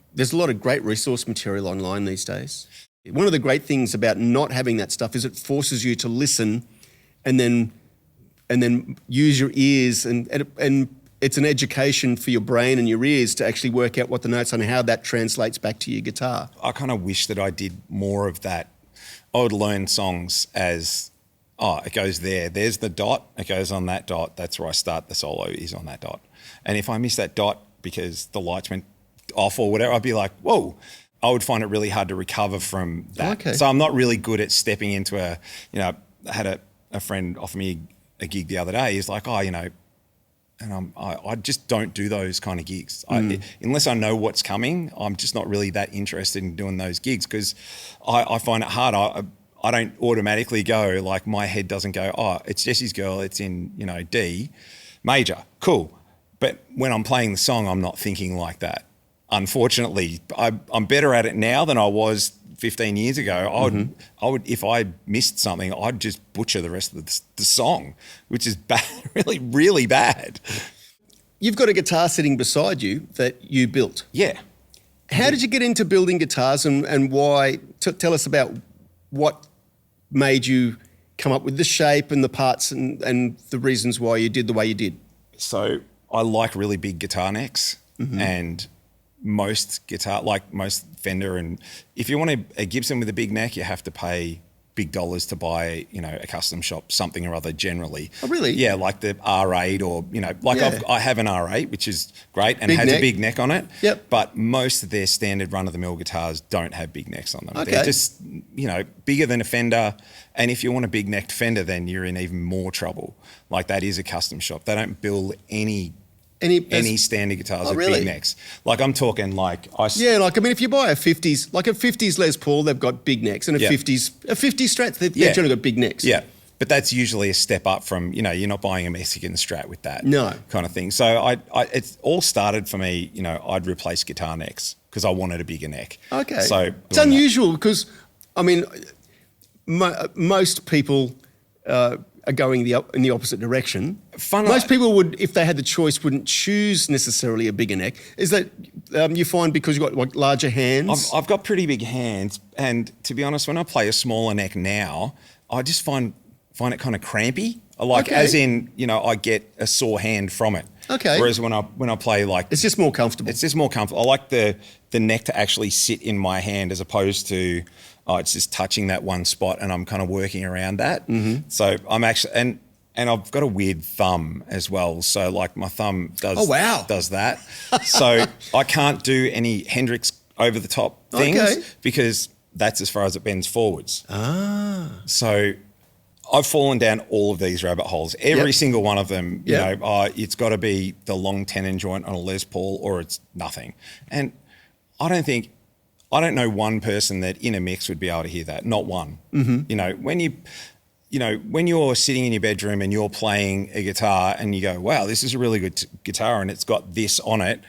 great resource material online these days. One of the great things about not having that stuff is it forces you to listen and then use your ears, and it's an education for your brain and your ears to actually work out what the notes are and how that translates back to your guitar.
I kind of wish that I did more of that. I would learn songs as, it goes there. There's the dot. It goes on that dot. That's where I start. The solo is on that dot. And if I miss that dot because the lights went off or whatever, I'd be like, whoa. I would find it really hard to recover from that.
Okay.
So I'm not really good at stepping into I had a friend offer me a gig the other day. He's like, And I just don't do those kind of gigs. Unless I know what's coming, I'm just not really that interested in doing those gigs because I find it hard. I don't automatically go, like my head doesn't go, oh, it's Jesse's Girl, it's in, D major, cool. But when I'm playing the song, I'm not thinking like that. Unfortunately, I'm better at it now than I was 15 years ago. I would, if I missed something, I'd just butcher the rest of the song, which is bad, really, really bad.
You've got a guitar sitting beside you that you built.
Yeah.
How did you get into building guitars and why? Tell us about what made you come up with the shape and the parts and the reasons why you did the way you did.
So I like really big guitar necks and most Fender, and if you want a Gibson with a big neck, you have to pay big dollars to buy, a custom shop, something or other generally.
Oh, really?
Yeah, like the R8 or, I have an R8, which is great and
big
has
neck.
a big neck on it.
Yep.
But most of their standard run-of-the-mill guitars don't have big necks on them.
Okay.
They're just, bigger than a Fender. And if you want a big necked Fender, then you're in even more trouble. Like that is a custom shop. They don't build any standard guitars with big necks. Like I'm talking
if you buy a 50s, like a 50s Les Paul, they've got big necks, and a 50s Strat, they've generally got big necks.
Yeah. But that's usually a step up from, you're not buying a Mexican Strat with that kind of thing. So it all started for me, I'd replace guitar necks because I wanted a bigger neck.
Okay.
So
it's unusual because, most people are going in the opposite direction. Most people would, if they had the choice, wouldn't choose necessarily a bigger neck. Is that you find because you've got larger hands?
I've got pretty big hands, and to be honest, when I play a smaller neck now, I just find it kind of crampy. As in, I get a sore hand from it.
Okay.
Whereas when I play
it's just more comfortable.
It's just more comfortable. I like the neck to actually sit in my hand as opposed to it's just touching that one spot and I'm kind of working around that. So I'm actually and I've got a weird thumb as well. So my thumb does that. So I can't do any Hendrix over the top things because that's as far as it bends forwards. So I've fallen down all of these rabbit holes. Every single one of them, it's got to be the long tenon joint on a Les Paul or it's nothing. And I don't know one person that in a mix would be able to hear that. Not one. When you're sitting in your bedroom and you're playing a guitar and you go, wow, this is a really good guitar and it's got this on it.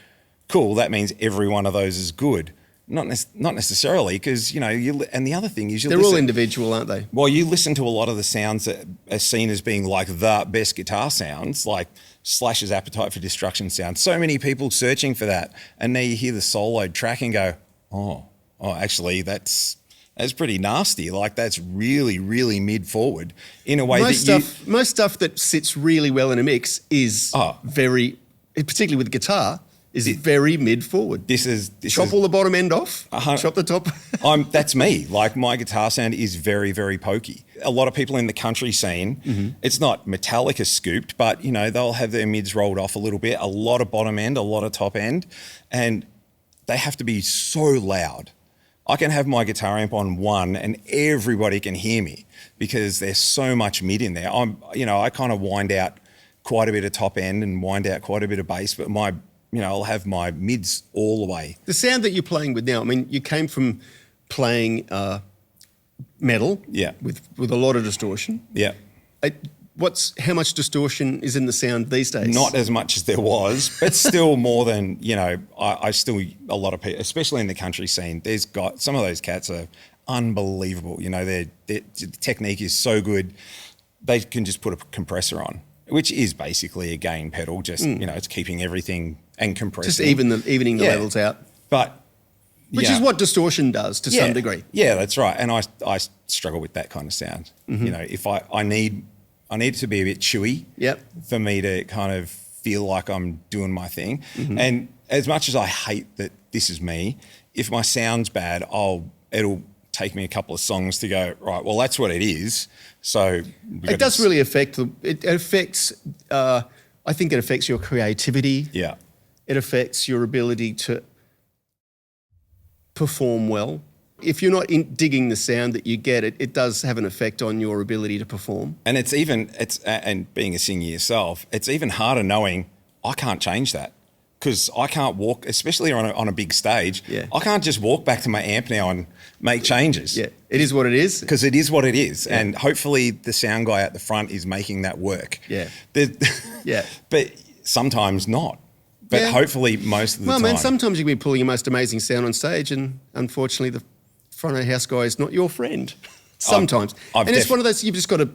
Cool. That means every one of those is good. Not necessarily, because and the other thing is
they're all individual, aren't they?
Well, you listen to a lot of the sounds that are seen as being like the best guitar sounds, like Slash's Appetite for Destruction sound. So many people searching for that, and now you hear the soloed track and go, oh, actually that's pretty nasty. Like that's really, really mid forward in a way
most stuff that sits really well in a mix is very, particularly with guitar. Very mid-forward. Chop all the bottom end off, chop the top.
That's me. Like my guitar sound is very, very pokey. A lot of people in the country scene, it's not Metallica scooped, but they'll have their mids rolled off a little bit, a lot of bottom end, a lot of top end, and they have to be so loud. I can have my guitar amp on one and everybody can hear me because there's so much mid in there. I kind of wind out quite a bit of top end and wind out quite a bit of bass, but I'll have my mids all the way. The
sound that you're playing with now, you came from playing metal with a lot of distortion.
Yeah.
How much distortion is in the sound these days?
Not as much as there was, but still more than, I still, a lot of people, especially in the country scene, some of those cats are unbelievable. Their technique is so good, they can just put a compressor on, which is basically a gain pedal, just, it's keeping everything and compressing.
Just evening the levels out. Which is what distortion does to some degree.
Yeah, that's right. And I struggle with that kind of sound. If I need it to be a bit chewy for me to kind of feel like I'm doing my thing. And as much as I hate that this is me, if my sound's bad, it'll take me a couple of songs to go, right, well, that's what it is. So
it does really affect it affects I think it affects your creativity.
Yeah.
It affects your ability to perform well. If you're not digging the sound that you get, it does have an effect on your ability to perform.
And and being a singer yourself, it's even harder knowing I can't change that because I can't walk, especially on a big stage.
Yeah.
I can't just walk back to my amp now and make changes.
Yeah, it is what it is.
Because it is what it is. Yeah. And hopefully the sound guy at the front is making that work.
Yeah.
Yeah. But sometimes not. But hopefully most of the time.
Well, man, sometimes you can be pulling your most amazing sound on stage and unfortunately the front of the house guy is not your friend. Sometimes. It's one of those, you've just got to,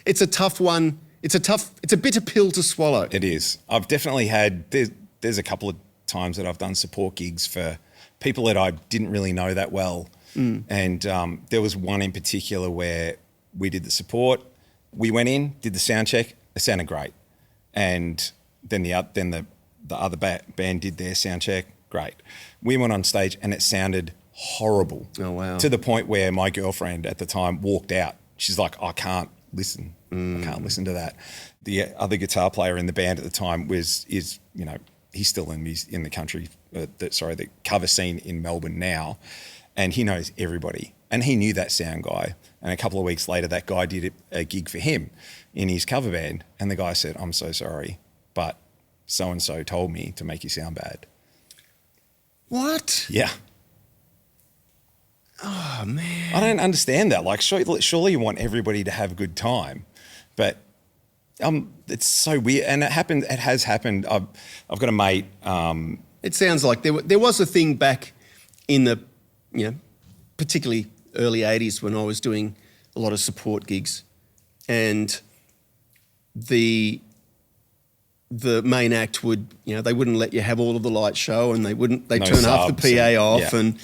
it's a tough one. It's a bitter pill to swallow.
It is. I've definitely had, there's a couple of times that I've done support gigs for people that I didn't really know that well. And there was one in particular where we did the support. We went in, did the sound check. It sounded great. And then the other band did their sound check. Great. We went on stage and it sounded horrible.
Oh, wow.
To the point where my girlfriend at the time walked out. She's like, I can't listen. I can't listen to that. The other guitar player in the band at the time is he's still in the country, the cover scene in Melbourne now, and he knows everybody. And he knew that sound guy. And a couple of weeks later, that guy did a gig for him in his cover band. And the guy said, I'm so sorry, but so-and-so told me to make you sound bad.
What?
Yeah.
Oh, man.
I don't understand that. Like, surely you want everybody to have a good time. But it's so weird. And it has happened. I've got a mate.
It sounds like there was a thing back in the, particularly early 80s when I was doing a lot of support gigs. And the main act would, they wouldn't let you have all of the light show and they turn half the PA off and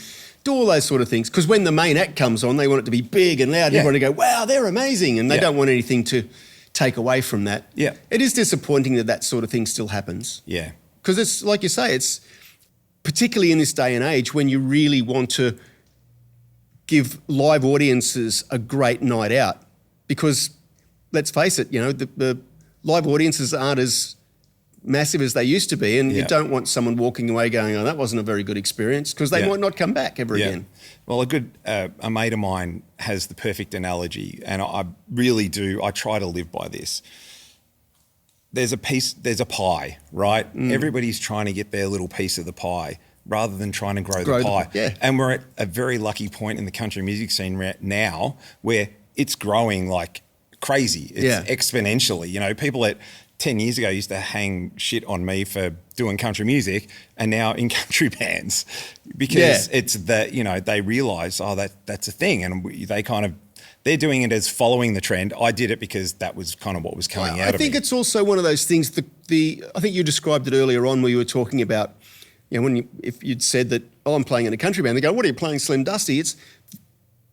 do all those sort of things. Because when the main act comes on, they want it to be big and loud. And everybody go, wow, they're amazing. And they don't want anything to take away from that.
Yeah.
It is disappointing that sort of thing still happens.
Yeah.
Because it's, like you say, it's particularly in this day and age when you really want to give live audiences a great night out. Because let's face it, the live audiences aren't as massive as they used to be, and you don't want someone walking away going, oh, that wasn't a very good experience, because they might not come back ever again.
Well, a mate of mine has the perfect analogy, and I really do. I try to live by this. There's a pie, right? Everybody's trying to get their little piece of the pie rather than trying to grow the pie.
Yeah.
And we're at a very lucky point in the country music scene now where it's growing like crazy. It's exponentially. People at 10 years ago used to hang shit on me for doing country music, and now in country bands, because it's that, they realise, that's a thing, and they're doing it as following the trend. I did it because that was kind of what was coming out of me.
I think it's also one of those things, I think you described it earlier on where you were talking about, if you'd said that, I'm playing in a country band, they go, what are you playing, Slim Dusty? It's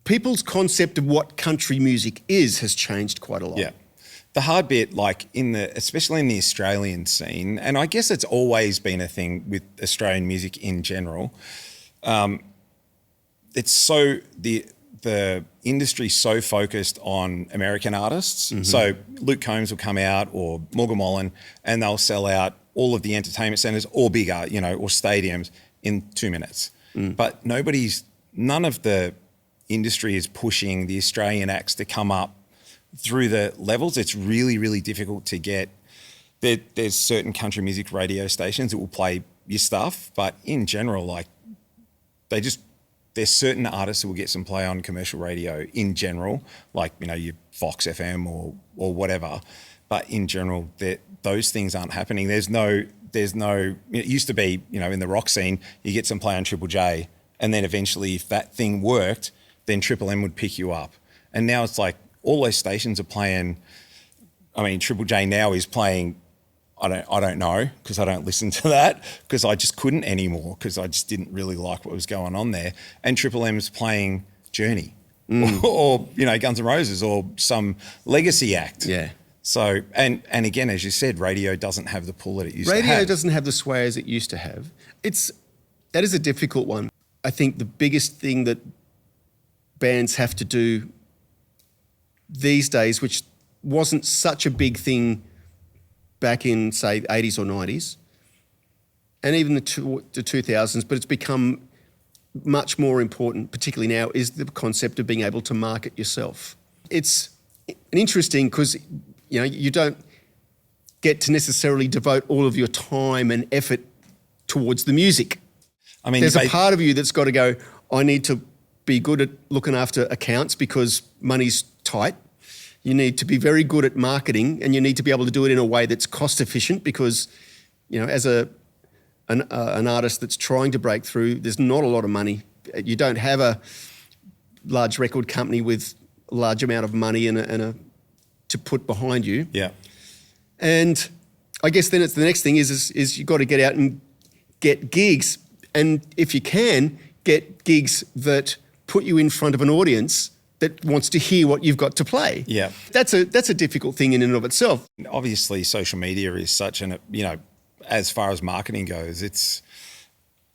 people's concept of what country music has changed quite a lot.
Yeah. The hard bit, especially in the Australian scene, and I guess it's always been a thing with Australian music in general, it's so the industry's so focused on American artists. Mm-hmm. So Luke Combs will come out, or Morgan Wallen, and they'll sell out all of the entertainment centres or bigger, or stadiums in 2 minutes. But none of the industry is pushing the Australian acts to come up through the levels. It's really, really difficult to get. There's certain country music radio stations that will play your stuff, but in general, there's certain artists who will get some play on commercial radio in general, your Fox FM or whatever. But in general, those things aren't happening. There's no. It used to be, in the rock scene, you get some play on Triple J, and then eventually, if that thing worked, then Triple M would pick you up. And now it's like, all those stations are playing. I mean, Triple J now is playing. I don't know, because I don't listen to that, because I just couldn't anymore, because I just didn't really like what was going on there. And Triple M's playing Journey, or Guns N' Roses, or some legacy act.
Yeah.
So and again, as you said, radio doesn't have the pull that it used to have.
Radio doesn't have the sway as it used to have. That is a difficult one. I think the biggest thing that bands have to do these days, which wasn't such a big thing back in, say, 80s or 90s, and even the 2000s, but it's become much more important, particularly now, is the concept of being able to market yourself. It's interesting because, get to necessarily devote all of your time and effort towards the music.
I mean,
There's a part of you that's got to go, I need to be good at looking after accounts because money's tight. You need to be very good at marketing, and you need to be able to do it in a way that's cost efficient because, you know, as an artist that's trying to break through, there's not a lot of money. You don't have a large record company with a large amount of money to put behind you.
Yeah.
And I guess then it's the next thing is you've got to get out and get gigs. And if you can, get gigs that put you in front of an audience that wants to hear what you've got to play.
Yeah.
That's a difficult thing in and of itself.
Obviously, social media is such an, you know, as far as marketing goes, it's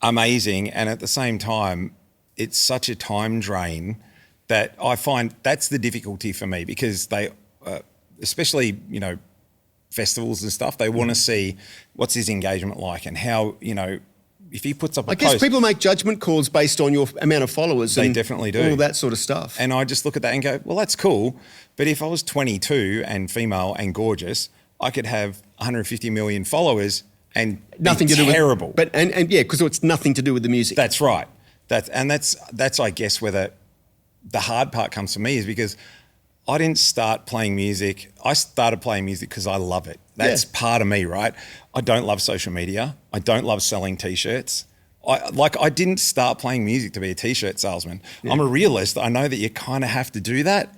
amazing. And at the same time, it's such a time drain that I find that's the difficulty for me because they, especially, you know, festivals and stuff, they want to see what's his engagement like and how, you know, if he puts up a
I guess
post,
people make judgment calls based on your amount of followers.
They
and
definitely do.
all that sort of stuff.
And I just look at that and go, well, that's cool. But if I was 22 and female and gorgeous, I could have 150 million followers and
nothing
be
to do
terrible.
With, but and yeah, because it's nothing to do with the music.
That's right. That's I guess where the hard part comes for me is because I didn't start playing music. I started playing music because I love it. That's part of me, right? I don't love social media. I don't love selling T-shirts. I didn't start playing music to be a T-shirt salesman. Yeah. I'm a realist. I know that you kind of have to do that,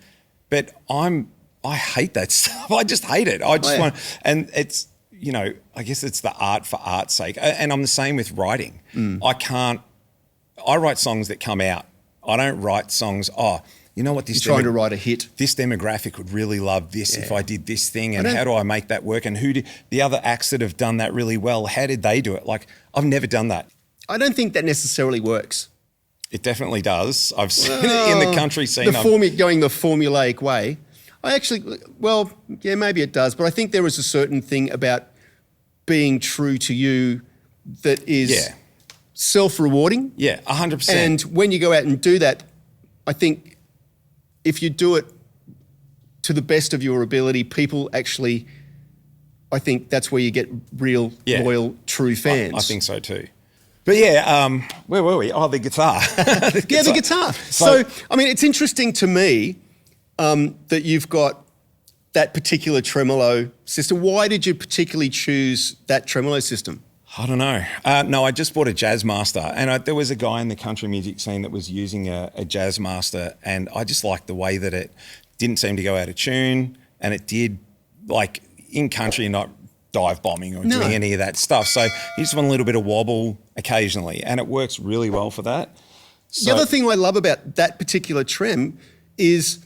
but I hate that stuff. I just hate it. I just want, and it's, you know, I guess it's the art for art's sake. And I'm the same with writing. I write songs that come out. I don't write songs, you know what,
You're trying to write a hit.
This demographic would really love this if I did this thing, and how do I make that work? And who did the other acts that have done that really well, how did they do it? Like, I've never done that.
I don't think that necessarily works.
It definitely does. I've seen it in the country scene.
Going the formulaic way. Maybe it does, but I think there is a certain thing about being true to you that is self-rewarding.
Yeah, 100%.
And when you go out and do that, I think if you do it to the best of your ability, people actually, I think that's where you get real, loyal, true fans.
I think so too. But where were we? Oh, the guitar.
The guitar. So, I mean, it's interesting to me that you've got that particular tremolo system. Why did you particularly choose that tremolo system?
I don't know. No, I just bought a Jazz Master, and there was a guy in the country music scene that was using a Jazz Master, and I just liked the way that it didn't seem to go out of tune, and it did, like, in country, not dive bombing or doing any of that stuff. So you just want a little bit of wobble occasionally, and it works really well for that. So,
the other thing I love about that particular trem is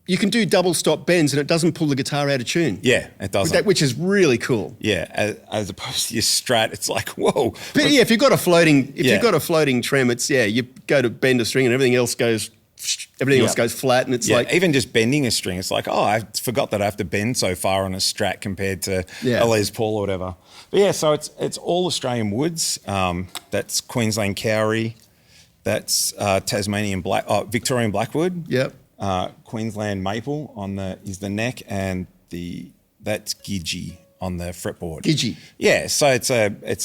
you can do double stop bends and it doesn't pull the guitar out of tune.
Yeah, it doesn't.
Which is really cool.
Yeah, as opposed to your Strat, it's like, whoa.
But if you've got a floating trem, it's you go to bend a string and everything else goes flat, and it's like
even just bending a string, it's like, I forgot that I have to bend so far on a Strat compared to a Les Paul or whatever. But so it's all Australian woods. That's Queensland Kauri, that's Tasmanian Victorian Blackwood.
Yep.
Queensland maple is the neck, and that's Gidgee on the fretboard.
Gidgee.
Yeah, so it's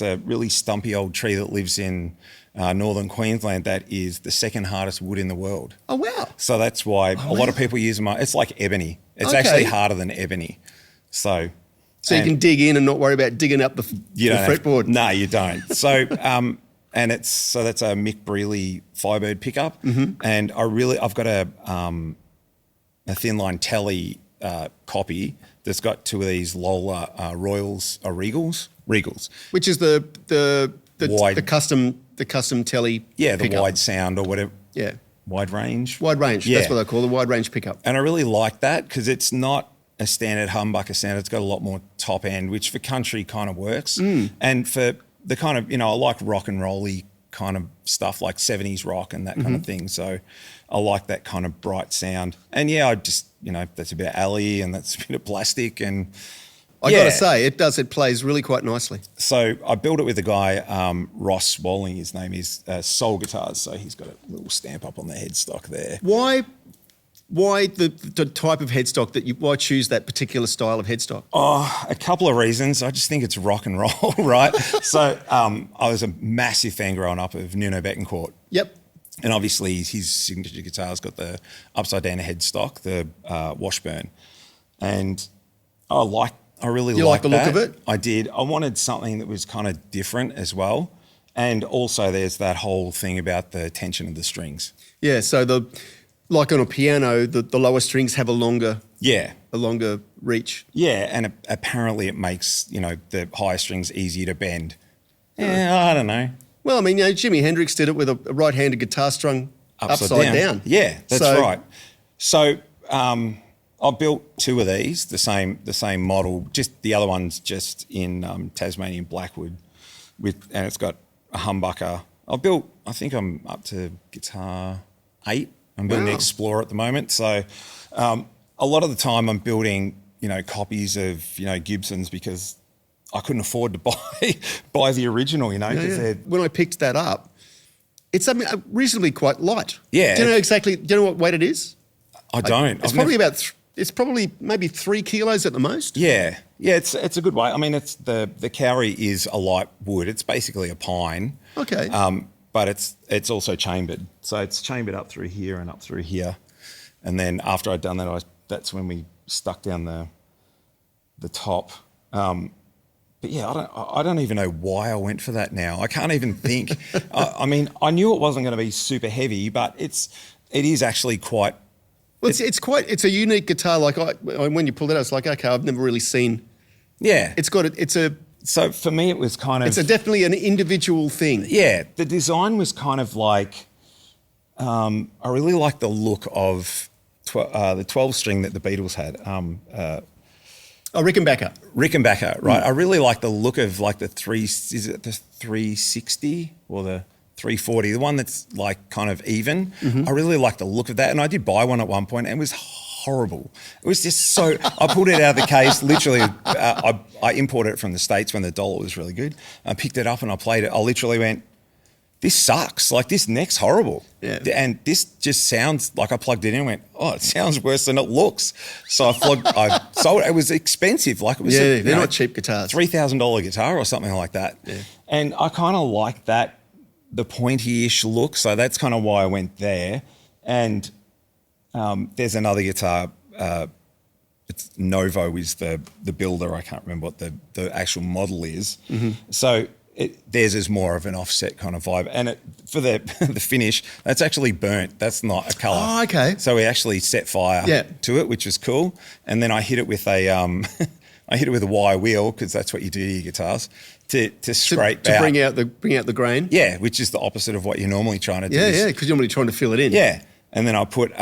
a really stumpy old tree that lives in northern Queensland. That is the second hardest wood in the world.
Oh wow!
So that's why a lot of people use them. It's like ebony. It's actually harder than ebony. So
you can dig in and not worry about digging up the fretboard.
No, you don't. So and that's a Mick Brealey Firebird pickup, and I've got a thin line telly copy that's got two of these Lola Royals or Regals,
which is the custom telly.
Yeah,
pickup.
The wide sound or whatever.
Yeah,
wide range.
Wide range.
Yeah.
That's what I call the wide range pickup.
And I really like that because it's not a standard humbucker sound. It's got a lot more top end, which for country kind of works, and for the kind of, I like rock and roll-y kind of stuff like 70s rock and that kind of thing. So I like that kind of bright sound. And I just, that's a bit of alley and that's a bit of plastic. And
I got to say, it plays really quite nicely.
So I built it with a guy, Ross Walling, his name is, Soul Guitars. So he's got a little stamp up on the headstock there.
Why Why the type of headstock why choose that particular style of headstock?
Oh, a couple of reasons. I just think it's rock and roll, right? So I was a massive fan growing up of Nuno Bettencourt.
Yep.
And obviously his signature guitar's got the upside down headstock, the Washburn. And I really liked
the
that.
look of it?
I did. I wanted something that was kind of different as well. And also there's that whole thing about the tension of the strings.
Yeah, so like on a piano, the lower strings have a longer reach.
Yeah, and apparently it makes, the higher strings easier to bend. Yeah, I don't know.
Well, I mean, Jimi Hendrix did it with a right-handed guitar strung upside down.
Yeah, that's right. So I built two of these, the same model. Just the other one's just in Tasmanian Blackwood, and it's got a humbucker. I think I'm up to guitar 8. I'm building the Explorer at the moment. So a lot of the time I'm building, copies of, Gibsons because I couldn't afford to buy the original,
When I picked that up, it's something reasonably quite light.
Yeah.
Do you know what weight it is?
I don't.
It's probably maybe 3 kilos at the most.
Yeah. Yeah, it's a good weight. I mean, it's the Cowrie is a light wood. It's basically a pine.
Okay.
But it's also chambered. So it's chambered up through here and up through here. And then after I'd done that, that's when we stuck down the top. But yeah, I don't even know why I went for that now. I can't even think. I mean, I knew it wasn't going to be super heavy, but it is actually quite.
Well, it's a unique guitar. Like when you pulled it out, it's like, okay, I've never really seen.
Yeah.
So
for me, it was kind of.
It's definitely an individual thing.
Yeah, the design was kind of like. I really like the look of the 12 string that the Beatles had.
Rickenbacker.
Rickenbacker, right? I really like the look of like the 360 or the 340, the one that's like kind of even. Mm-hmm. I really like the look of that, and I did buy one at one point, and it was horrible. It was just so. I pulled it out of the case. Literally, I imported it from the States when the dollar was really good. I picked it up and I played it. I literally went, "This sucks. Like this neck's horrible."
Yeah.
And this just sounds like I plugged it in and went, "Oh, it sounds worse than it looks." So I sold it. It was expensive. Like it was.
Yeah, they're not cheap guitars.
$3,000 guitar or something like that.
Yeah.
And I kind of like that, the pointy-ish look. So that's kind of why I went there. And there's another guitar. It's Novo is the builder. I can't remember what the actual model is. Mm-hmm. So theirs is more of an offset kind of vibe. And for the finish, that's actually burnt. That's not a colour.
Oh, okay.
So we actually set fire to it, which was cool. And then I hit it with a wire wheel, because that's what you do to your guitars, to scrape out.
To bring out the grain.
Yeah, which is the opposite of what you're normally trying to do.
Yeah, because you're normally trying to fill it in.
Yeah. And then I put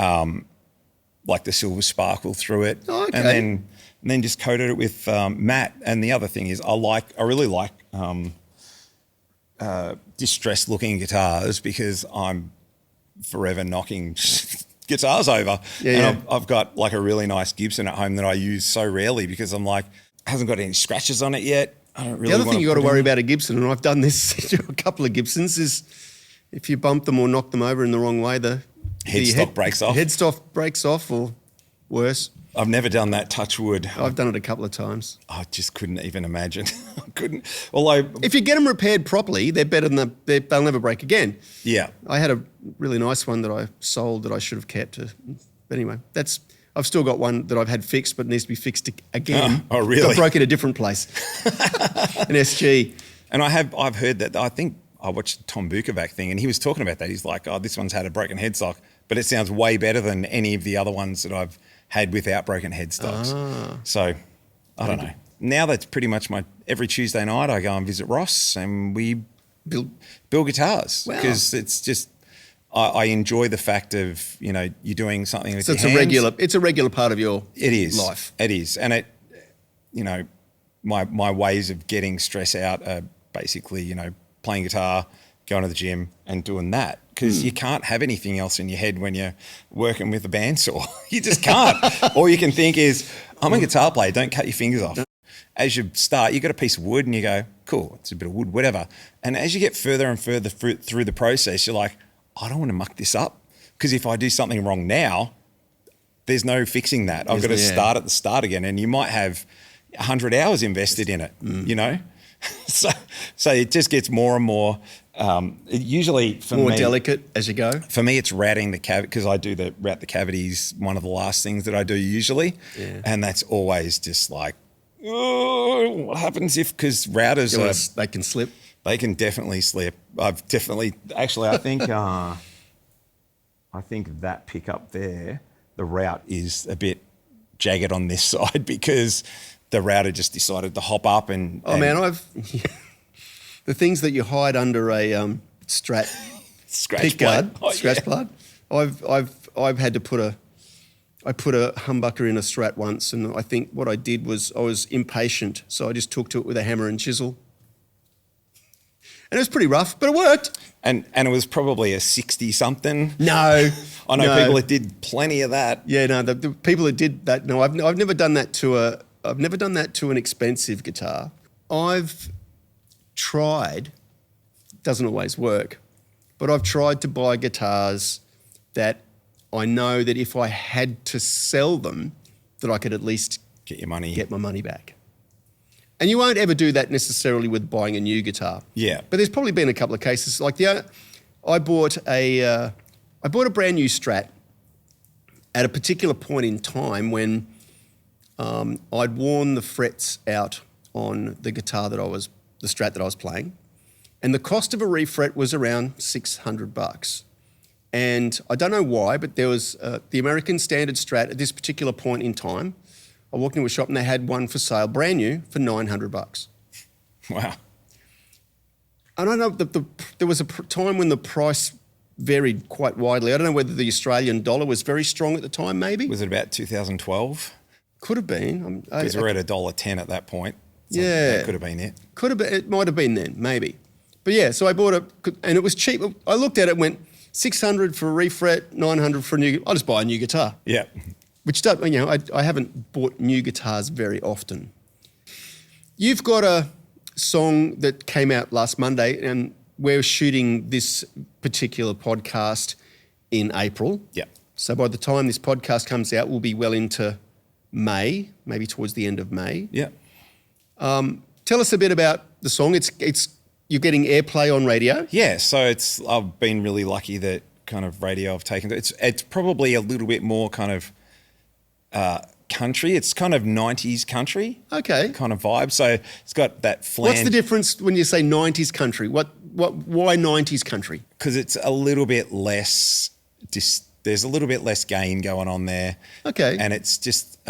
like the silver sparkle through it.
Oh, okay.
And then just coated it with matte. And the other thing is I really like distressed looking guitars, because I'm forever knocking guitars over. And I've got like a really nice Gibson at home that I use so rarely, because I'm like, hasn't got any scratches on it yet. I don't really.
The other thing you got to worry about a Gibson, and I've done this to a couple of Gibsons, is if you bump them or knock them over in the wrong way, the
headstock breaks off.
Headstock breaks off, or worse.
I've never done that, touch wood.
I've done it a couple of times.
I just couldn't even imagine. I couldn't. Although,
if you get them repaired properly, they're better than they'll never break again.
Yeah.
I had a really nice one that I sold that I should have kept. But anyway, I've still got one that I've had fixed, but needs to be fixed again.
Oh, really?
Got broke in a different place. An SG.
And I've heard that. I think I watched Tom Bukovac thing, and he was talking about that. He's like, "Oh, this one's had a broken headstock, but it sounds way better than any of the other ones that I've had without broken headstocks." So I don't know. Now that's pretty much every Tuesday night I go and visit Ross and we build guitars, because it's just I enjoy the fact of you're doing something with your hands.
It's a regular part of your life.
It is, and it my ways of getting stress out are basically playing guitar, going to the gym, and doing that. Because you can't have anything else in your head when you're working with a bandsaw. You just can't. All you can think is, I'm a guitar player, don't cut your fingers off. As you start, you got a piece of wood and you go, cool, it's a bit of wood, whatever. And as you get further and further through the process, you're like, I don't want to muck this up. Because if I do something wrong now, there's no fixing that. I've got to start at the start again, and you might have 100 hours invested in it, you know? So it just gets more and more, usually for me...
More delicate as you go?
For me, it's routing the cavity, because I do route the cavities, one of the last things that I do usually. Yeah. And that's always just like, oh, what happens if, because routers
they can slip.
They can definitely slip. I think that pickup there, the route is a bit jagged on this side because the router just decided to hop up and...
man, the things that you hide under a Strat
scratch plug.
Scratch plug. I've had to put a humbucker in a Strat once, and I think what I did was I was impatient, so I just took to it with a hammer and chisel. And it was pretty rough, but it worked.
And it was probably a 60-something.
No.
I know people that did plenty of that.
Yeah, no, the people that did that, no, I've never done that to an expensive guitar. I've tried, doesn't always work, but I've tried to buy guitars that I know that if I had to sell them, that I could at least
get my money
back. And you won't ever do that necessarily with buying a new guitar.
Yeah.
But there's probably been a couple of cases like I bought a brand new Strat at a particular point in time when I'd worn the frets out on the guitar the Strat that I was playing, and the cost of a refret was around $600. And I don't know why, but there was the American Standard Strat at this particular point in time. I walked into a shop and they had one for sale, brand new, for $900.
Wow.
I don't know, there was a time when the price varied quite widely. I don't know whether the Australian dollar was very strong at the time, maybe.
Was it about 2012?
Could have been.
Because we're at $1.10 at that point. So
yeah.
That could have been it.
Could have been, it might have been then, maybe. But yeah, so I bought and it was cheap. I looked at it and went, $600 for a refret, $900 for a new, I'll just buy a new guitar.
Yeah.
Which, I haven't bought new guitars very often. You've got a song that came out last Monday, and we're shooting this particular podcast in April.
Yeah.
So by the time this podcast comes out, we'll be well into May, maybe towards the end of May.
Yeah.
Tell us a bit about the song. You're getting airplay on radio.
Yeah. So I've been really lucky that kind of radio I've taken. It's probably a little bit more kind of country. It's kind of 90s country.
Okay.
Kind of vibe. So it's got that flange.
What's the difference when you say 90s country? Why 90s country? Because
it's a little bit less, there's a little bit less gain going on there.
Okay.
And it's just,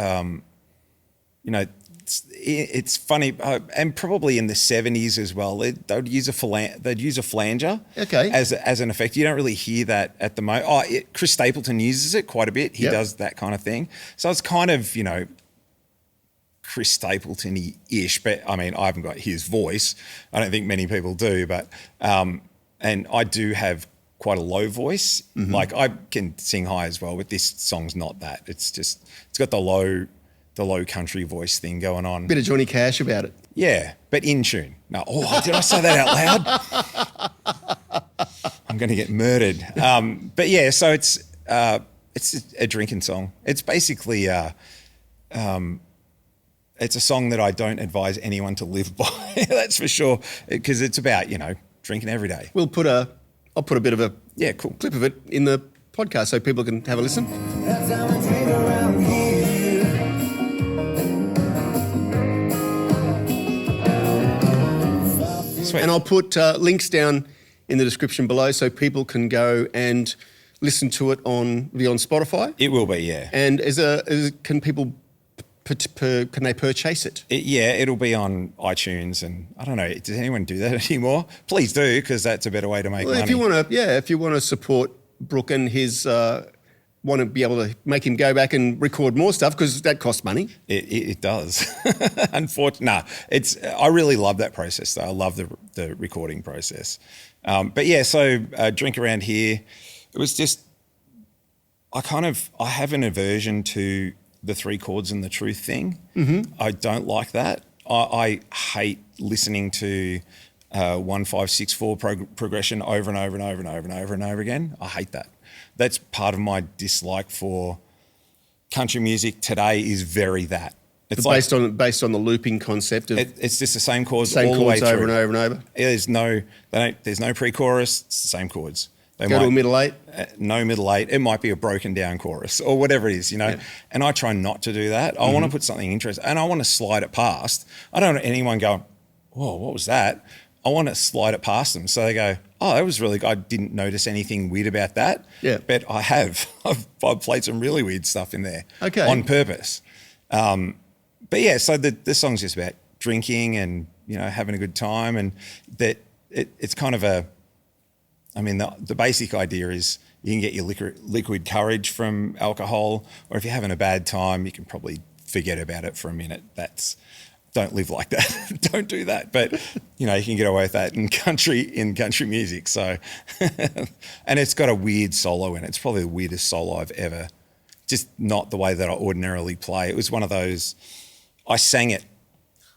it's funny, and probably in the 70s as well, they'd use a flanger as an effect. You don't really hear that at the moment. Chris Stapleton uses it quite a bit. He does that kind of thing. So it's kind of, Chris Stapleton-ish, but I mean, I haven't got his voice. I don't think many people do, but, and I do have quite a low voice. Mm-hmm. Like I can sing high as well, but this song's not that. It's got the low country voice thing going on.
Bit of Johnny Cash about it.
Yeah, but in tune. No, did I say that out loud? I'm going to get murdered. But yeah, so it's a drinking song. It's basically it's a song that I don't advise anyone to live by. That's for sure, because it's about drinking every day.
I'll put a bit of a
cool
clip of it in the podcast so people can have a listen. That's how we drink around here. Sweet. And I'll put links down in the description below so people can go and listen to it on Spotify.
It will be, yeah.
And can people can they purchase it?
It'll be on iTunes, and I don't know. Does anyone do that anymore? Please do, because that's a better way to make money.
If you want to support Brook and his. Want to be able to make him go back and record more stuff because that costs money.
It does. Unfortunately, I really love that process though. I love the recording process. But yeah, so drink around here. It was just, I have an aversion to the three chords and the truth thing. Mm-hmm. I don't like that. I hate listening to 1, 5, 6, 4 progression over and over and over and over and over and over again. I hate that. That's part of my dislike for country music today is very that. It's
But based on the looping concept of
it's just the same chords
same
all the way
chords over
through.
and over and over.
There's no pre-chorus. It's the same chords.
Go to a middle eight.
No middle eight. It might be a broken down chorus or whatever it is,
Yeah.
And I try not to do that. I want to put something interesting and I want to slide it past. I don't want anyone going, whoa, what was that? I want to slide it past them. So they go, oh, that was really good. I didn't notice anything weird about that.
Yeah.
But I have. I've played some really weird stuff in there.
Okay.
On purpose. But yeah, so the song's just about drinking and, having a good time, and that it's kind of the basic idea is you can get your liquid courage from alcohol, or if you're having a bad time, you can probably forget about it for a minute. Don't live like that. Don't do that. But, you can get away with that in country music. So, and it's got a weird solo in it. It's probably the weirdest solo I've ever, just not the way that I ordinarily play. It was one of those, I sang it.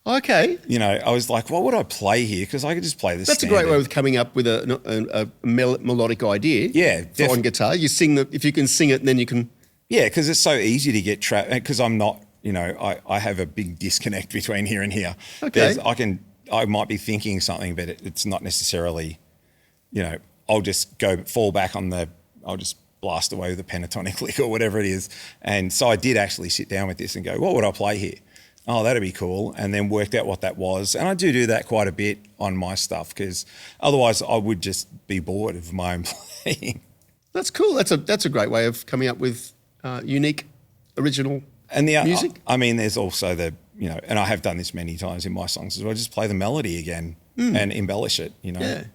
Okay.
I was like, what would I play here? Because I could just play this.
That's
standard.
a great way of coming up with a melodic idea.
Yeah.
On guitar. You sing if you can sing it, and then you can.
Yeah, because it's so easy to get trapped. Because I'm not, I have a big disconnect between here and here.
Okay.
I might be thinking something, but it's not necessarily, I'll just fall back I'll just blast away with a pentatonic lick or whatever it is. And so I did actually sit down with this and go, what would I play here? Oh, that'd be cool. And then worked out what that was. And I do that quite a bit on my stuff, because otherwise I would just be bored of my own playing.
That's cool. That's a great way of coming up with unique, original music.
There's also and I have done this many times in my songs as well. Just play the melody again and embellish it,
Yeah.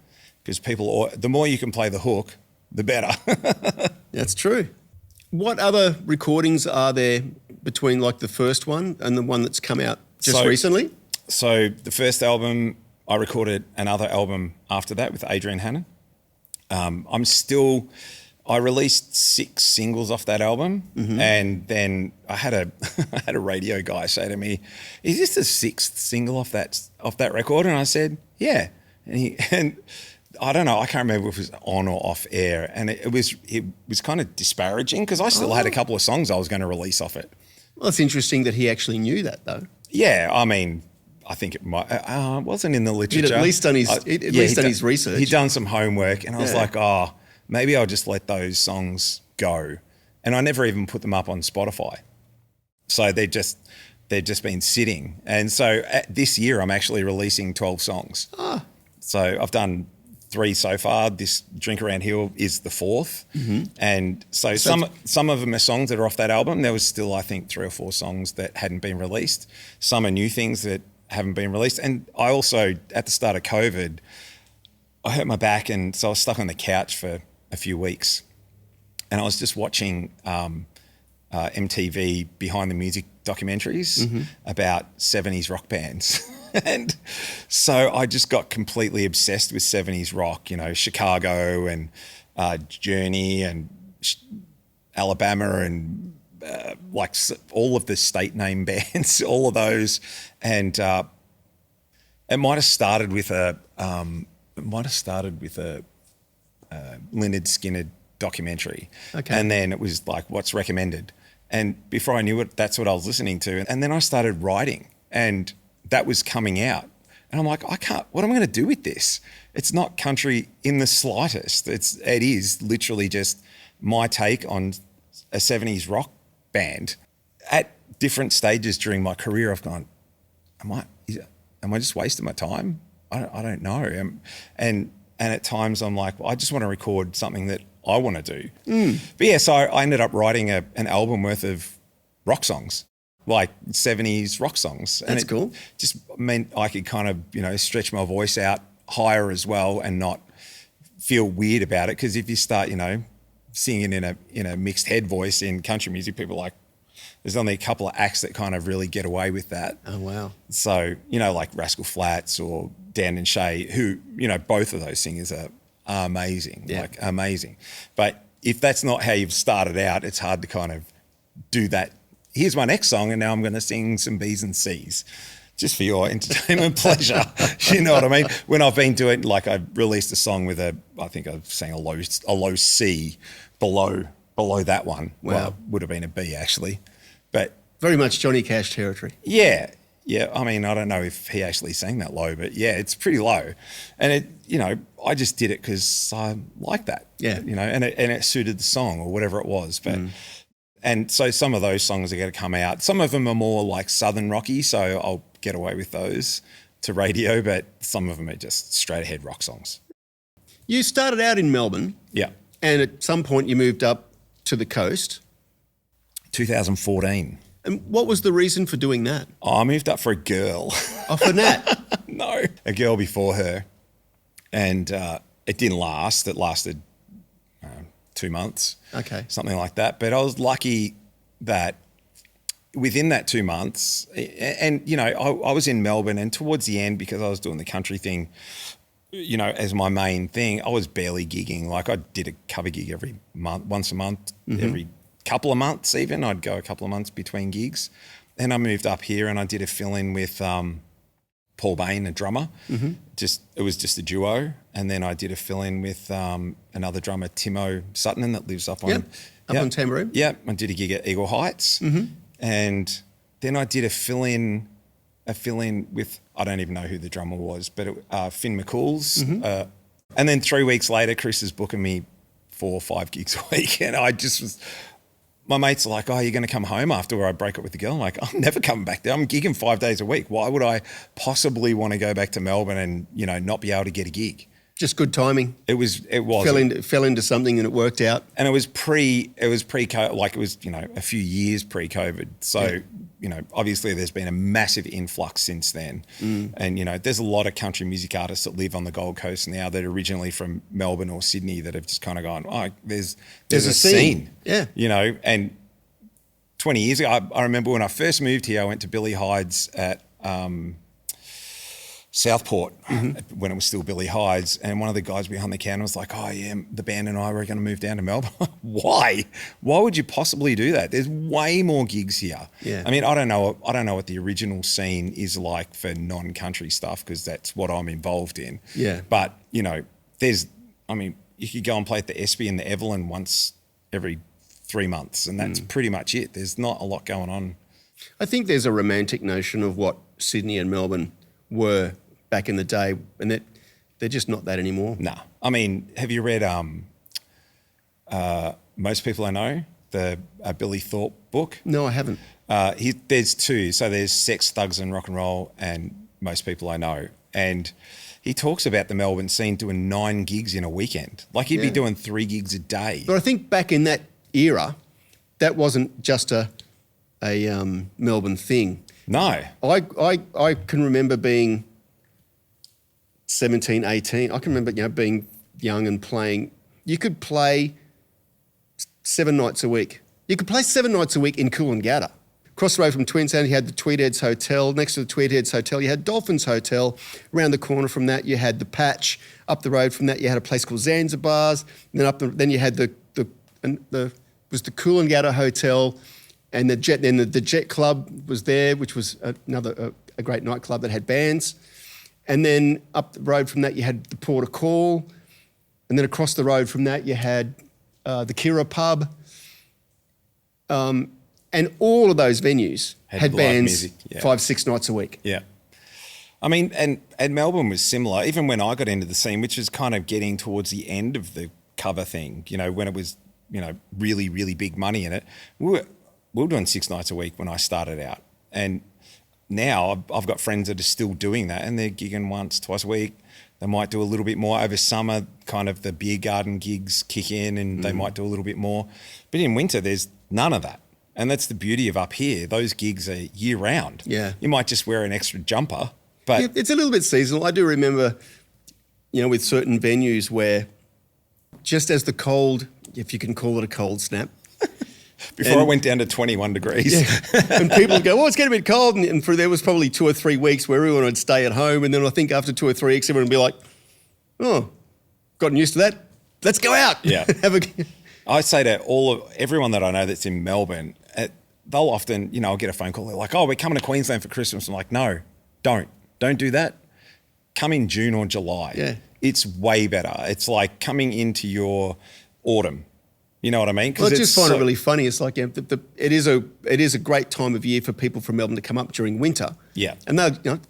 Because the more you can play the hook, the better.
That's true. What other recordings are there between like the first one and the one that's come out just recently?
So the first album, I recorded another album after that with Adrian Hannon. I released 6 singles off that album, and then I had a radio guy say to me, "Is this the 6th single off that record?" And I said, "Yeah." And I don't know, I can't remember if it was on or off air, and it was kind of disparaging, because I still had a couple of songs I was going to release off it.
Well, it's interesting that he actually knew that, though.
Yeah, I think it might wasn't in the literature.
He'd at least done his research.
He'd done some homework, and I was like, maybe I'll just let those songs go. And I never even put them up on Spotify. So they've just been sitting. And so this year I'm actually releasing 12 songs. So I've done 3 so far. This Drink Around Here is the 4th. And so some of them are songs that are off that album. There was still, I think, 3 or 4 songs that hadn't been released. Some are new things that haven't been released. And I also, at the start of COVID, I hurt my back, and so I was stuck on the couch for a few weeks. And I was just watching MTV Behind the Music documentaries about 70s rock bands. And so I just got completely obsessed with 70s rock, Chicago and Journey and Alabama and all of the state name bands, all of those. And it might have started with a Lynyrd Skynyrd documentary.
Okay.
And then it was like, what's recommended? And before I knew it, that's what I was listening to. And then I started writing, and that was coming out. And I'm like, what am I going to do with this? It's not country in the slightest. It is literally just my take on a 70s rock band. At different stages during my career, I've gone, am I just wasting my time? I don't know. And at times I'm like, I just want to record something that I want to do. But yeah, so I ended up writing an album worth of rock songs, like 70s rock songs.
That's cool.
Just meant I could kind of, stretch my voice out higher as well and not feel weird about it. Because if you start, singing in a mixed head voice in country music, people are like, there's only a couple of acts that kind of really get away with that.
Oh, wow.
So, like Rascal Flatts or Dan and Shay, who, both of those singers are amazing, amazing. But if that's not how you've started out, it's hard to kind of do that. Here's my next song, and now I'm going to sing some B's and C's just for your entertainment pleasure. You know what I mean? When I've been doing, I released a song with I think I sang a low C below below that one.
Wow.
Well, it would have been a B actually. But
Very much Johnny Cash territory.
yeah. I mean, I don't know if he actually sang that low, but yeah, it's pretty low. And it, I just did it because I like that.
Yeah.
And it suited the song or whatever it was. But and so some of those songs are going to come out. Some of them are more like Southern rocky, so I'll get away with those to radio, but some of them are just straight ahead rock songs.
You started out in Melbourne.
Yeah.
And at some point you moved up to the coast.
2014.
And what was the reason for doing that?
I moved up for a girl.
Oh, for Nat?
No, a girl before her. And it didn't last. It lasted 2 months.
Okay.
Something like that. But I was lucky that within that 2 months, and, I was in Melbourne, and towards the end, because I was doing the country thing, as my main thing, I was barely gigging. Like I did a cover gig every month, once a month, every couple of months even. I'd go a couple of months between gigs. Then I moved up here and I did a fill-in with Paul Bain, a drummer. It was just a duo. And then I did a fill-in with another drummer, Timo Suttonen, that lives up on...
on Tamworth.
Yeah, I did a gig at Eagle Heights. And then I did a fill-in with, I don't even know who the drummer was, but Finn McCool's. And then 3 weeks later, Chris is booking me 4 or 5 gigs a week. And I just was... My mates are like, oh, you're going to come home after I break up with the girl? I'm like, I'm never coming back there. I'm gigging 5 days a week. Why would I possibly want to go back to Melbourne and, not be able to get a gig?
Just good timing.
It was.
Fell into something and it worked out.
And it was pre-COVID, like it was, a few years pre-COVID. So, obviously there's been a massive influx since then. And, there's a lot of country music artists that live on the Gold Coast now that are originally from Melbourne or Sydney that have just kind of gone, oh, there's a scene.
Yeah.
And 20 years ago, I remember when I first moved here, I went to Billy Hyde's at Southport when it was still Billy Hyde's, and one of the guys behind the counter was like, oh yeah, the band and I were going to move down to Melbourne. Why would you possibly do that? There's way more gigs here.
Yeah.
I mean, I don't know what the original scene is like for non-country stuff, because that's what I'm involved in.
Yeah.
But you could go and play at the Espy and the Evelyn once every 3 months, and that's pretty much it. There's not a lot going on.
I think there's a romantic notion of what Sydney and Melbourne were back in the day, and that they're just not that anymore.
No. I mean, have you read Most People I Know, the Billy Thorpe book?
No, I haven't.
There's 2. So there's Sex, Thugs and Rock and Roll and Most People I Know. And he talks about the Melbourne scene doing 9 gigs in a weekend. Like he'd be doing 3 gigs a day.
But I think back in that era, that wasn't just a Melbourne thing.
No.
I can remember being 17, 18. I can remember, being young and playing. You could play 7 nights a week. You could play 7 nights a week in Coolangatta. Across the road from Queensland, you had the Tweedheads Hotel. Next to the Tweedheads Hotel, you had Dolphins Hotel. Around the corner from that, you had the Patch. Up the road from that, you had a place called Zanzibar's. And then you had the Coolangatta Hotel. And the Jet Club was there, which was another great nightclub that had bands. And then up the road from that, you had the Port of Call. And then across the road from that, you had the Kira Pub. And all of those venues had bands music, 5-6 nights a week.
Yeah. I mean, and Melbourne was similar, even when I got into the scene, which was kind of getting towards the end of the cover thing, when it was, really, really big money in it. We were doing 6 nights a week when I started out. And now I've got friends that are still doing that, and they're gigging once, twice a week. They might do a little bit more over summer, kind of the beer garden gigs kick in and they might do a little bit more. But in winter, there's none of that. And that's the beauty of up here. Those gigs are year round.
Yeah.
You might just wear an extra jumper, but...
It's a little bit seasonal. I do remember, with certain venues where just as the cold, if you can call it a cold snap,
Before it went down to 21 degrees.
Yeah. And people would go, it's getting a bit cold. And there was probably 2 or 3 weeks where everyone would stay at home. And then I think after 2 or 3 weeks, everyone would be like, oh, gotten used to that. Let's go out.
Yeah. I say to everyone that I know that's in Melbourne, they'll often, I'll get a phone call. They're like, oh, we're coming to Queensland for Christmas. I'm like, no, don't do that. Come in June or July.
Yeah.
It's way better. It's like coming into your autumn. You know what I mean?
Well, I just find it really funny. It's like it is a great time of year for people from Melbourne to come up during winter.
Yeah.
And they'll,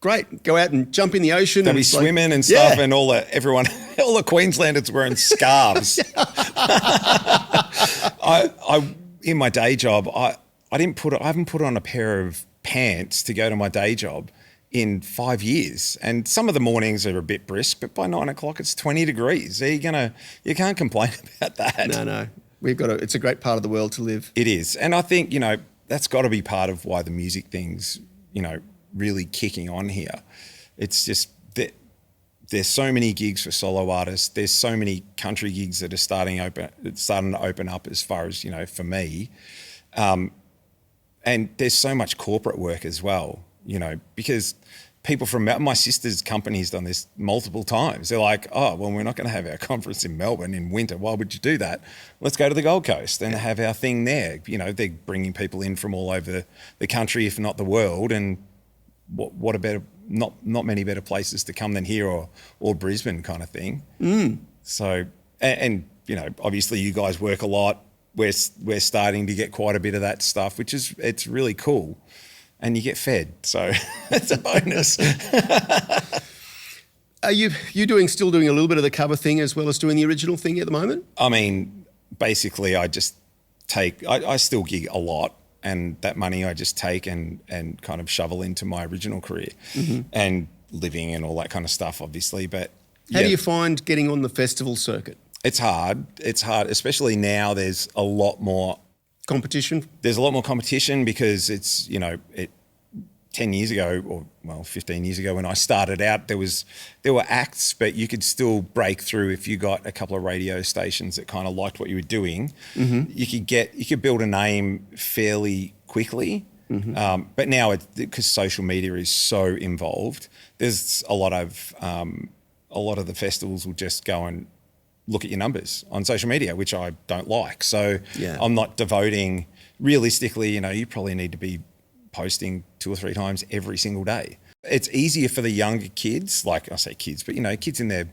great, go out and jump in the ocean.
They'll be swimming and stuff, and all the Queenslanders wearing scarves. I in my day job, I haven't put on a pair of pants to go to my day job in 5 years. And some of the mornings are a bit brisk, but by 9 o'clock it's 20 degrees. You can't complain about that.
No. It's a great part of the world to live.
It is. And I think, that's got to be part of why the music thing's, really kicking on here. It's just that there's so many gigs for solo artists. There's so many country gigs that are starting to open up as far as, for me. And there's so much corporate work as well, because people from my sister's company's done this multiple times. They're like, oh, well, we're not going to have our conference in Melbourne in winter. Why would you do that? Let's go to the Gold Coast and have our thing there. They're bringing people in from all over the country, if not the world. And what a better, not many better places to come than here or Brisbane kind of thing. So, and obviously you guys work a lot. We're starting to get quite a bit of that stuff, it's really cool. And you get fed, so it's a bonus.
Are you still doing a little bit of the cover thing as well as doing the original thing at the moment?
I mean, basically I just I still gig a lot, and that money I just take and kind of shovel into my original career and living and all that kind of stuff, obviously. But
how do you find getting on the festival circuit?
It's hard, especially now. There's a lot more
competition.
There's a lot more competition because it's, 10 years ago, or 15 years ago when I started out, there were acts, but you could still break through if you got a couple of radio stations that kind of liked what you were doing. You could build a name fairly quickly. But now, because social media is so involved, there's a lot of the festivals will just go and look at your numbers on social media, which I don't like. So I'm not devoting, realistically, you probably need to be posting 2 or 3 times every single day. It's easier for the younger kids, like I say kids, but kids in their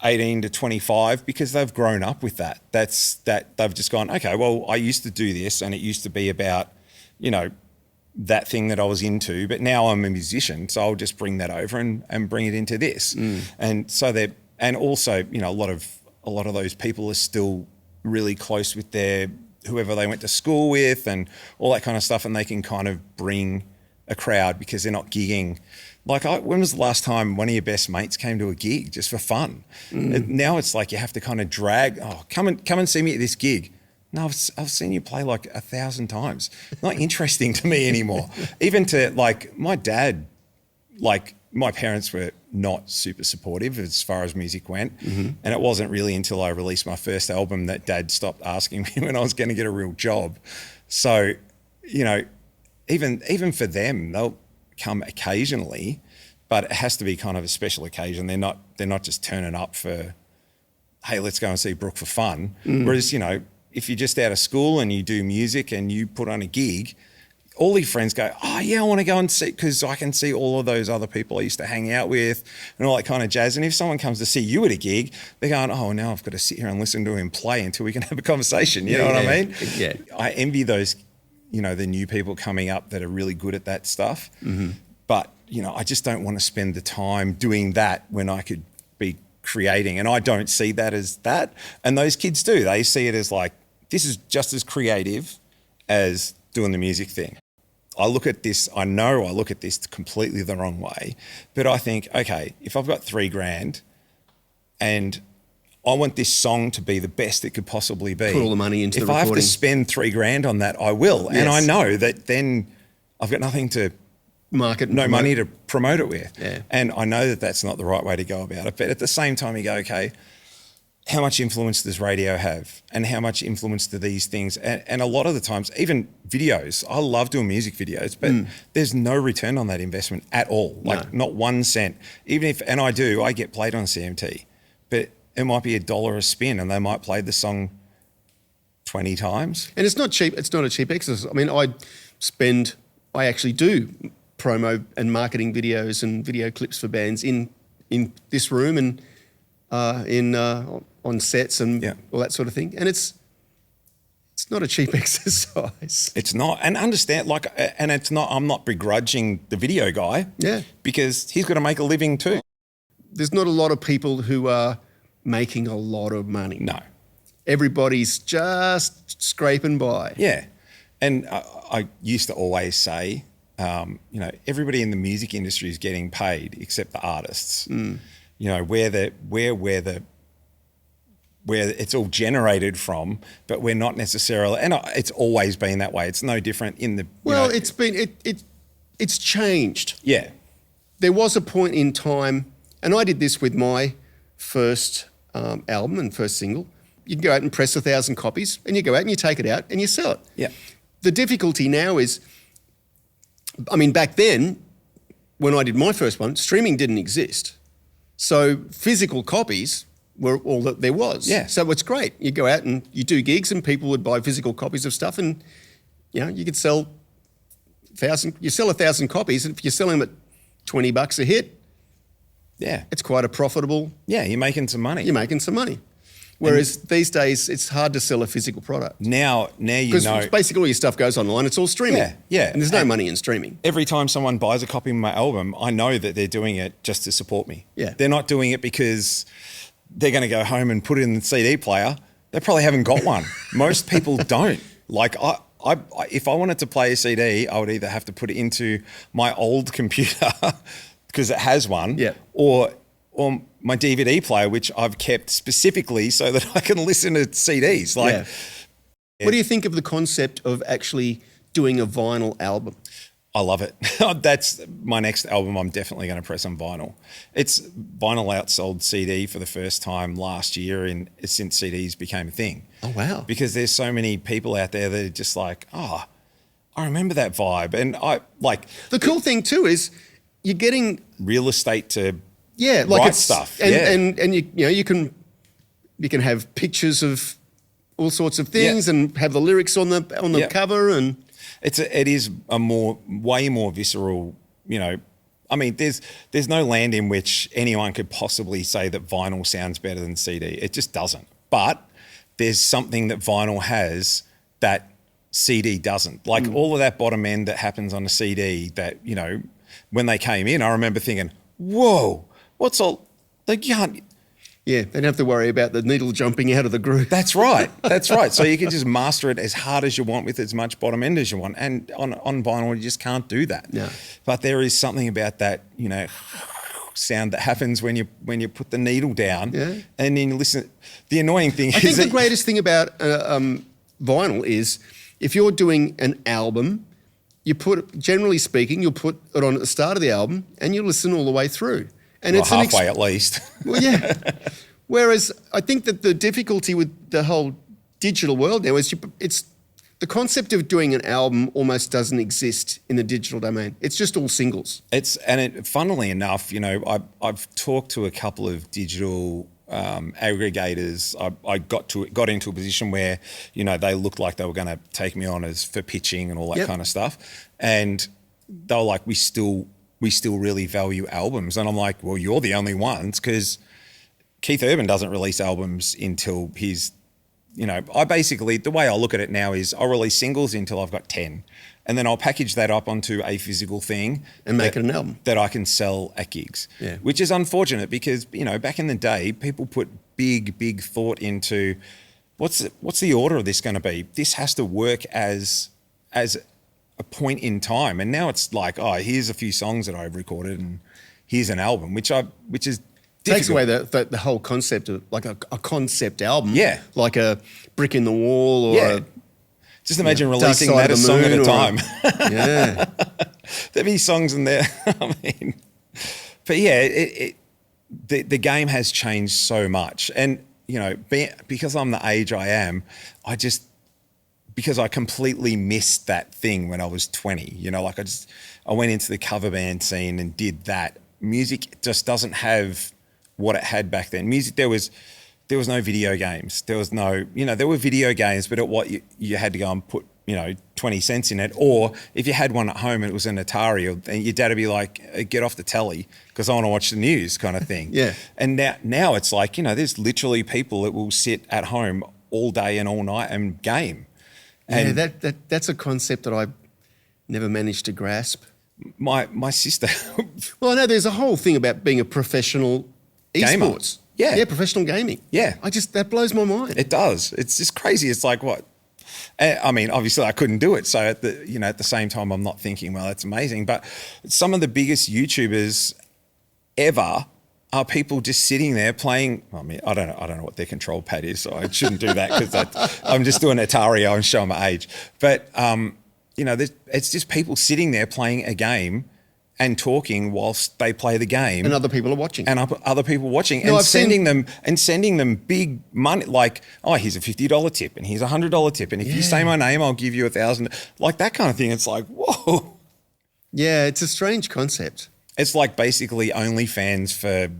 18 to 25, because they've grown up with that. They've just gone, okay, well, I used to do this and it used to be about, that thing that I was into, but now I'm a musician, so I'll just bring that over and bring it into this. And so and also, a lot of those people are still really close with whoever they went to school with and all that kind of stuff, and they can kind of bring a crowd because they're not gigging. Like, when was the last time one of your best mates came to a gig just for fun? Now it's like you have to kind of drag, come and see me at this gig. No, I've seen you play like 1,000 times. Not interesting to me anymore. Even to my dad, my parents were not super supportive as far as music went. And it wasn't really until I released my first album that Dad stopped asking me when I was going to get a real job. So, even for them, they'll come occasionally, but it has to be kind of a special occasion. They're not just turning up for, hey, let's go and see Brook for fun. Whereas, if you're just out of school and you do music and you put on a gig, all your friends go, oh yeah, I want to go and see, because I can see all of those other people I used to hang out with and all that kind of jazz. And if someone comes to see you at a gig, they're going, oh, now I've got to sit here and listen to him play until we can have a conversation. You know what I mean?
Yeah.
I envy those, the new people coming up that are really good at that stuff. But, I just don't want to spend the time doing that when I could be creating. And I don't see that as that. And those kids do. They see it as like, this is just as creative as doing the music thing. I look at this completely the wrong way, but I think, okay, if I've got $3,000 and I want this song to be the best it could possibly be,
put all the money into the recording.
If I have to spend $3,000 on that, I will. Yes. And I know that then I've got nothing to
market,
money to promote it with.
Yeah.
And I know that that's not the right way to go about it. But at the same time, you go, okay, how much influence does radio have, and how much influence do these things, and a lot of the times, even videos, I love doing music videos, but there's no return on that investment at all, not 1 cent. Even if, and I get played on CMT, but it might be $1 a spin and they might play the song 20 times.
And it's not cheap. It's not a cheap exercise. I mean, I actually do promo and marketing videos and video clips for bands in this room and on sets and all that sort of thing. And it's It's not a cheap exercise.
It's not. And understand, like, and it's not, I'm not begrudging the video guy.
Yeah.
Because he's got to make a living too.
There's not a lot of people who are making a lot of money.
No.
Everybody's just scraping by.
Yeah. And I used to always say, everybody in the music industry is getting paid except the artists. Where it's all generated from, but we're not necessarily, and it's always been that way. It's no different in the.
It's changed.
Yeah.
There was a point in time, and I did this with my first album and first single. You can go out and press 1,000 copies, and you go out and you take it out and you sell it.
Yeah.
The difficulty now is, back then, when I did my first one, streaming didn't exist. So physical copies were all that there was.
Yeah.
So it's great. You go out and you do gigs and people would buy physical copies of stuff and, you could sell 1,000 copies, and if you're selling them at $20 a hit,
yeah,
it's quite a profitable.
Yeah, you're making some money.
Whereas these days, it's hard to sell a physical product.
Now
Because basically all your stuff goes online, it's all streaming.
Yeah.
And there's no money in streaming.
Every time someone buys a copy of my album, I know that they're doing it just to support me.
Yeah.
They're not doing it because they're going to go home and put it in the CD player. They probably haven't got one. Most people don't. Like if I wanted to play a CD, I would either have to put it into my old computer because it has one, or my DVD player, which I've kept specifically so that I can listen to CDs.
What do you think of the concept of actually doing a vinyl album?
I love it. That's my next album. I'm definitely going to press on vinyl. Vinyl outsold CD for the first time last year since CDs became a thing.
Oh, wow.
Because there's so many people out there that are just like, I remember that vibe. And
the cool thing too is you're getting
real estate to
write
stuff.
And you can have pictures of all sorts of things and have the lyrics on the cover, and
it is a way more visceral, there's no land in which anyone could possibly say that vinyl sounds better than CD. It just doesn't. But there's something that vinyl has that CD doesn't. All of that bottom end that happens on a CD that, when they came in, I remember thinking, whoa, what's all, they can't.
Yeah, they don't have to worry about the needle jumping out of the groove.
That's right. So you can just master it as hard as you want with as much bottom end as you want. And on vinyl, you just can't do that.
No.
But there is something about that, sound that happens when you put the needle down and then you listen. The annoying thing
I think the greatest thing about vinyl is if you're doing an album, generally speaking, you'll put it on at the start of the album and you listen all the way through. And it's
halfway at least.
Well, yeah. Whereas I think that the difficulty with the whole digital world now is it's the concept of doing an album almost doesn't exist in the digital domain. It's just all singles.
Funnily enough, I've talked to a couple of digital aggregators. I got into a position where they looked like they were going to take me on as for pitching and all that kind of stuff, and they were like, we still really value albums. And I'm like, well, you're the only ones, because Keith Urban doesn't release albums until he's, the way I look at it now is I'll release singles until I've got 10. And then I'll package that up onto a physical thing.
And make it an album.
That I can sell at gigs.
Yeah.
Which is unfortunate because, back in the day, people put big thought into what's the order of this going to be? This has to work as a point in time, and now it's like, here's a few songs that I've recorded and here's an album, which is difficult.
Takes away the whole concept of like a concept album, like a Brick in the Wall, or
just imagine releasing that a song at a time.
Yeah,
there'd be songs in there. But the game has changed so much, and because I'm the age I am, because I completely missed that thing when I was 20. I went into the cover band scene and did that. Music just doesn't have what it had back then. Music, there was no video games. There was no, there were video games, but you had to go and put, 20 cents in it. Or if you had one at home and it was an Atari, and your dad would be like, get off the telly because I want to watch the news kind of thing.
Yeah.
And now it's like, there's literally people that will sit at home all day and all night and game. And
that's a concept that I never managed to grasp.
my sister,
Well, I know there's a whole thing about being a professional
Gamer.
esports.
Yeah.
Yeah, professional gaming.
Yeah.
That blows my mind.
it does. It's just crazy. It's like what? I mean, obviously I couldn't do it. So at the same time, I'm not thinking, well, that's amazing. But some of the biggest YouTubers ever are people just sitting there playing. I mean, I don't know what their control pad is, so I shouldn't do that because I'm just doing Atari. I'm showing my age. But it's just people sitting there playing a game and talking whilst they play the game,
and other people are watching.
and other people watching,
No,
and
I've
sending them big money. Like, oh, here's a $50 tip, and here's a $100 tip, and if you say my name, I'll give you $1,000. Like that kind of thing. It's like, whoa.
Yeah, it's a strange concept.
It's like basically OnlyFans for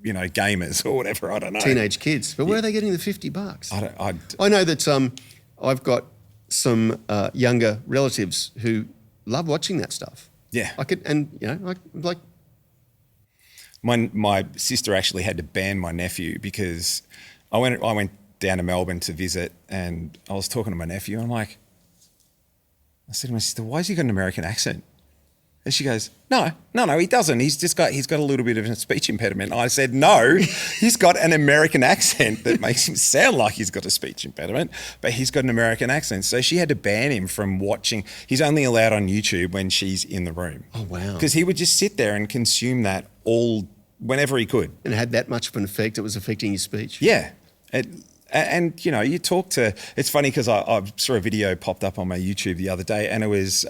gamers or whatever. I don't know.
Teenage kids. But where are they getting the $50?
I
I know that I've got some younger relatives who love watching that stuff.
Yeah. My sister actually had to ban my nephew because I went down to Melbourne to visit, and I was talking to my nephew, and I said to my sister, "Why has he got an American accent?" And she goes, No, he doesn't. He's got a little bit of a speech impediment. I said, no, he's got an American accent that makes him sound like he's got a speech impediment, but he's got an American accent. So she had to ban him from watching. He's only allowed on YouTube when she's in the room.
Oh, wow.
Because he would just sit there and consume that whenever he could.
And it had that much of an effect, it was affecting his speech.
Yeah. And you talk to, it's funny because I saw a video popped up on my YouTube the other day, and it was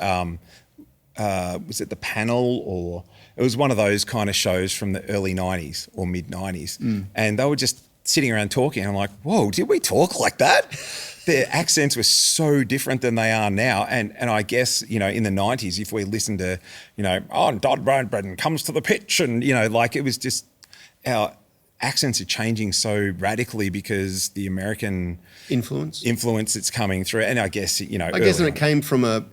it The Panel, or it was one of those kind of shows from the early 90s or mid 90s. And they were just sitting around talking. I'm like, whoa, did we talk like that? Their accents were so different than they are now. And I guess, in the 90s, if we listened to, Dodd Bradburn comes to the pitch, and, it was just, our accents are changing so radically because the American influence that's coming through. And I guess,
I guess when it came from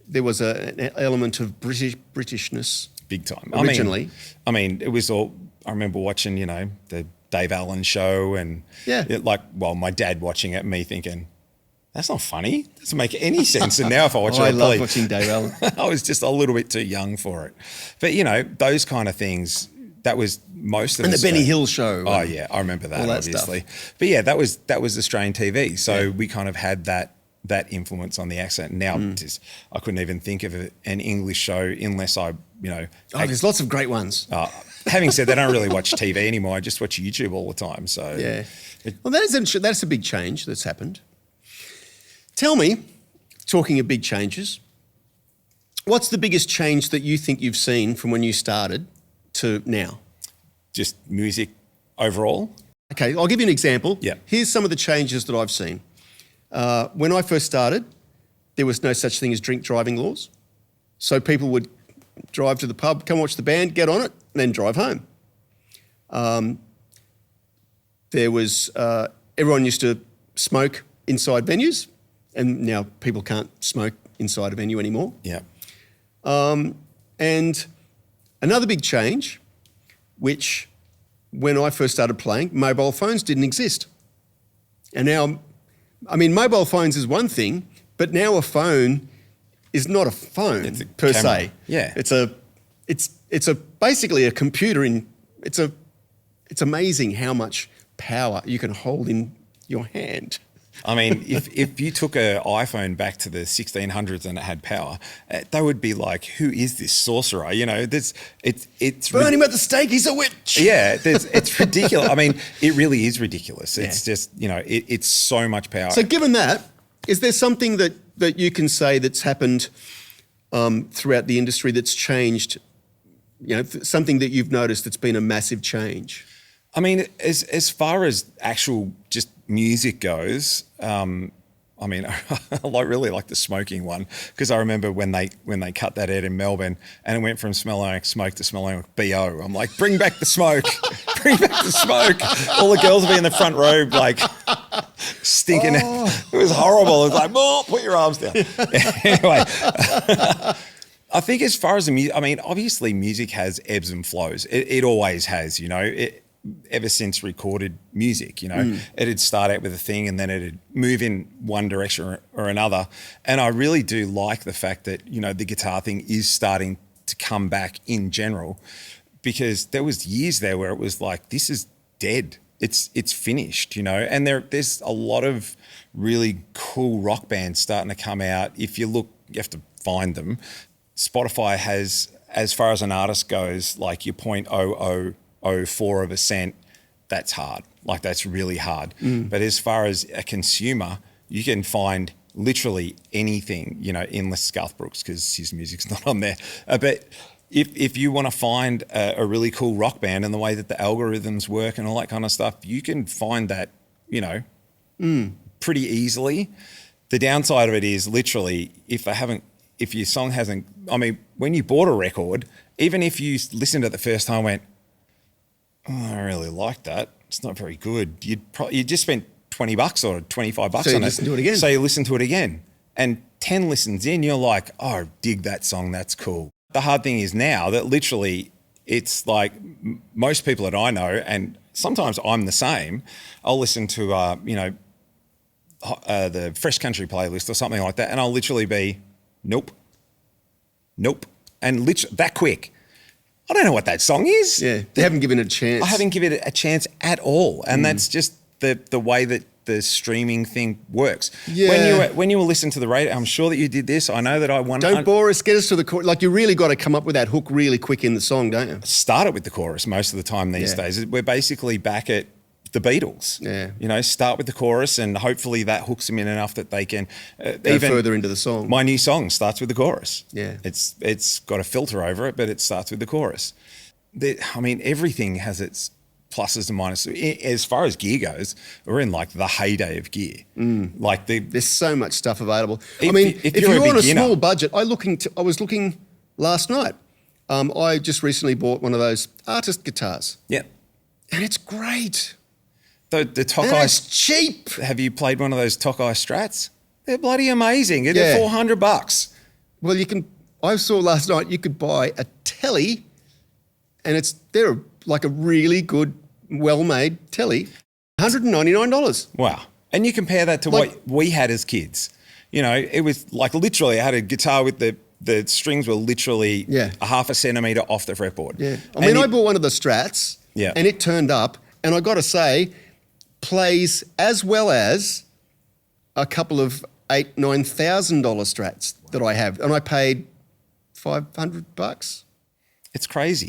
there was an element of Britishness.
Big time.
Originally.
I mean, it was all, I remember watching, the Dave Allen show, and my dad watching it and me thinking, that's not funny. It doesn't make any sense. And now if I watch it,
I love watching Dave Allen.
I was just a little bit too young for it. But, those kind of things, that was most of
and the Benny Hill show.
Oh, yeah, I remember that, obviously.
Stuff.
But, yeah, that was Australian TV. So we kind of had that influence on the accent. Now I couldn't even think of an English show unless
there's lots of great ones.
Having said that, I don't really watch TV anymore. I just watch YouTube all the time. So
yeah. That's a big change that's happened. Tell me, talking of big changes, what's the biggest change that you think you've seen from when you started to now?
Just music overall?
Okay, I'll give you an example.
Yeah.
Here's some of the changes that I've seen. When I first started, there was no such thing as drink driving laws. So people would drive to the pub, come watch the band, get on it, and then drive home. Everyone used to smoke inside venues, and now people can't smoke inside a venue anymore.
Yeah.
And another big change, which when I first started playing, mobile phones didn't exist. And now, mobile phones is one thing, but now a phone is not a phone per se.
Yeah.
It's basically a computer it's amazing how much power you can hold in your hand.
If you took an iPhone back to the 1600s and it had power, they would be like, who is this sorcerer? It's
burn him at the stake, he's a witch.
Yeah, it's ridiculous. It really is ridiculous. Yeah. It's just, it's so much power.
So given that, is there something that you can say that's happened throughout the industry that's changed, something that you've noticed that's been a massive change?
As far as actual just music goes, I really like the smoking one, because I remember when they cut that out in Melbourne and it went from smelling like smoke to smelling like BO. I'm like, bring back the smoke, bring back the smoke. All the girls would be in the front row like stinking. Oh. It was horrible. It was like, oh, put your arms down. Anyway. I think as far as the music, obviously music has ebbs and flows. It always has, ever since recorded music, you know. It'd start out with a thing and then it'd move in one direction or another. And I really do like the fact that, you know, the guitar thing is starting to come back in general, because there was years there where it was like, this is dead. It's finished, you know. And there's a lot of really cool rock bands starting to come out. If you look, you have to find them. Spotify has, as far as an artist goes, like your 0.0004 of a cent, that's hard. Like, that's really hard. But as far as a consumer, you can find literally anything, you know, unless Garth Brooks, because his music's not on there. But if you want to find a really cool rock band and the way that the algorithms work and all that kind of stuff, you can find that, you know, pretty easily. The downside of it is literally if your song hasn't, I mean, when you bought a record, even if you listened to it the first time and went, oh, I really like that, it's not very good, you just spent $20 or $25 on it.
So you listen to it again.
So you listen to it again. And 10 listens in, you're like, oh, I dig that song, that's cool. The hard thing is now that literally it's like most people that I know, and sometimes I'm the same, I'll listen to, you know, the Fresh Country playlist or something like that, and I'll literally be, nope. And literally that quick. I don't know what that song is.
Yeah, they haven't given it a chance.
I haven't given it a chance at all. And that's just the way that the streaming thing works.
Yeah.
When you were listening to the radio, I'm sure that you did this. I know that I wanted...
Don't bore us, get us to the chorus. Like, you really got to come up with that hook really quick in the song, don't you?
Start it with the chorus most of the time these days. We're basically back at the Beatles.
Yeah.
You know, start with the chorus and hopefully that hooks them in enough that they can...
Go further into the song.
My new song starts with the chorus.
Yeah.
It's got a filter over it, but it starts with the chorus. I mean, everything has its pluses and minuses. As far as gear goes, we're in like the heyday of gear. Like
there's so much stuff available.
If
you're on a
beginner,
small budget, I was looking last night. I just recently bought one of those artist guitars.
Yeah.
And it's great.
The Tokai...
And it's cheap.
Have you played one of those Tokai Strats? They're bloody amazing. They're
Yeah.
$400.
Well, I saw last night you could buy a telly, and they're like a really good, well-made telly, $199.
Wow. And you compare that to what we had as kids. You know, it was like literally I had a guitar with the strings were literally a half a centimetre off the fretboard.
Yeah. I bought one of the Strats, and it turned up, and I got to say, plays as well as a couple of $8,000-$9,000 Strats that I have, and I paid $500.
It's crazy.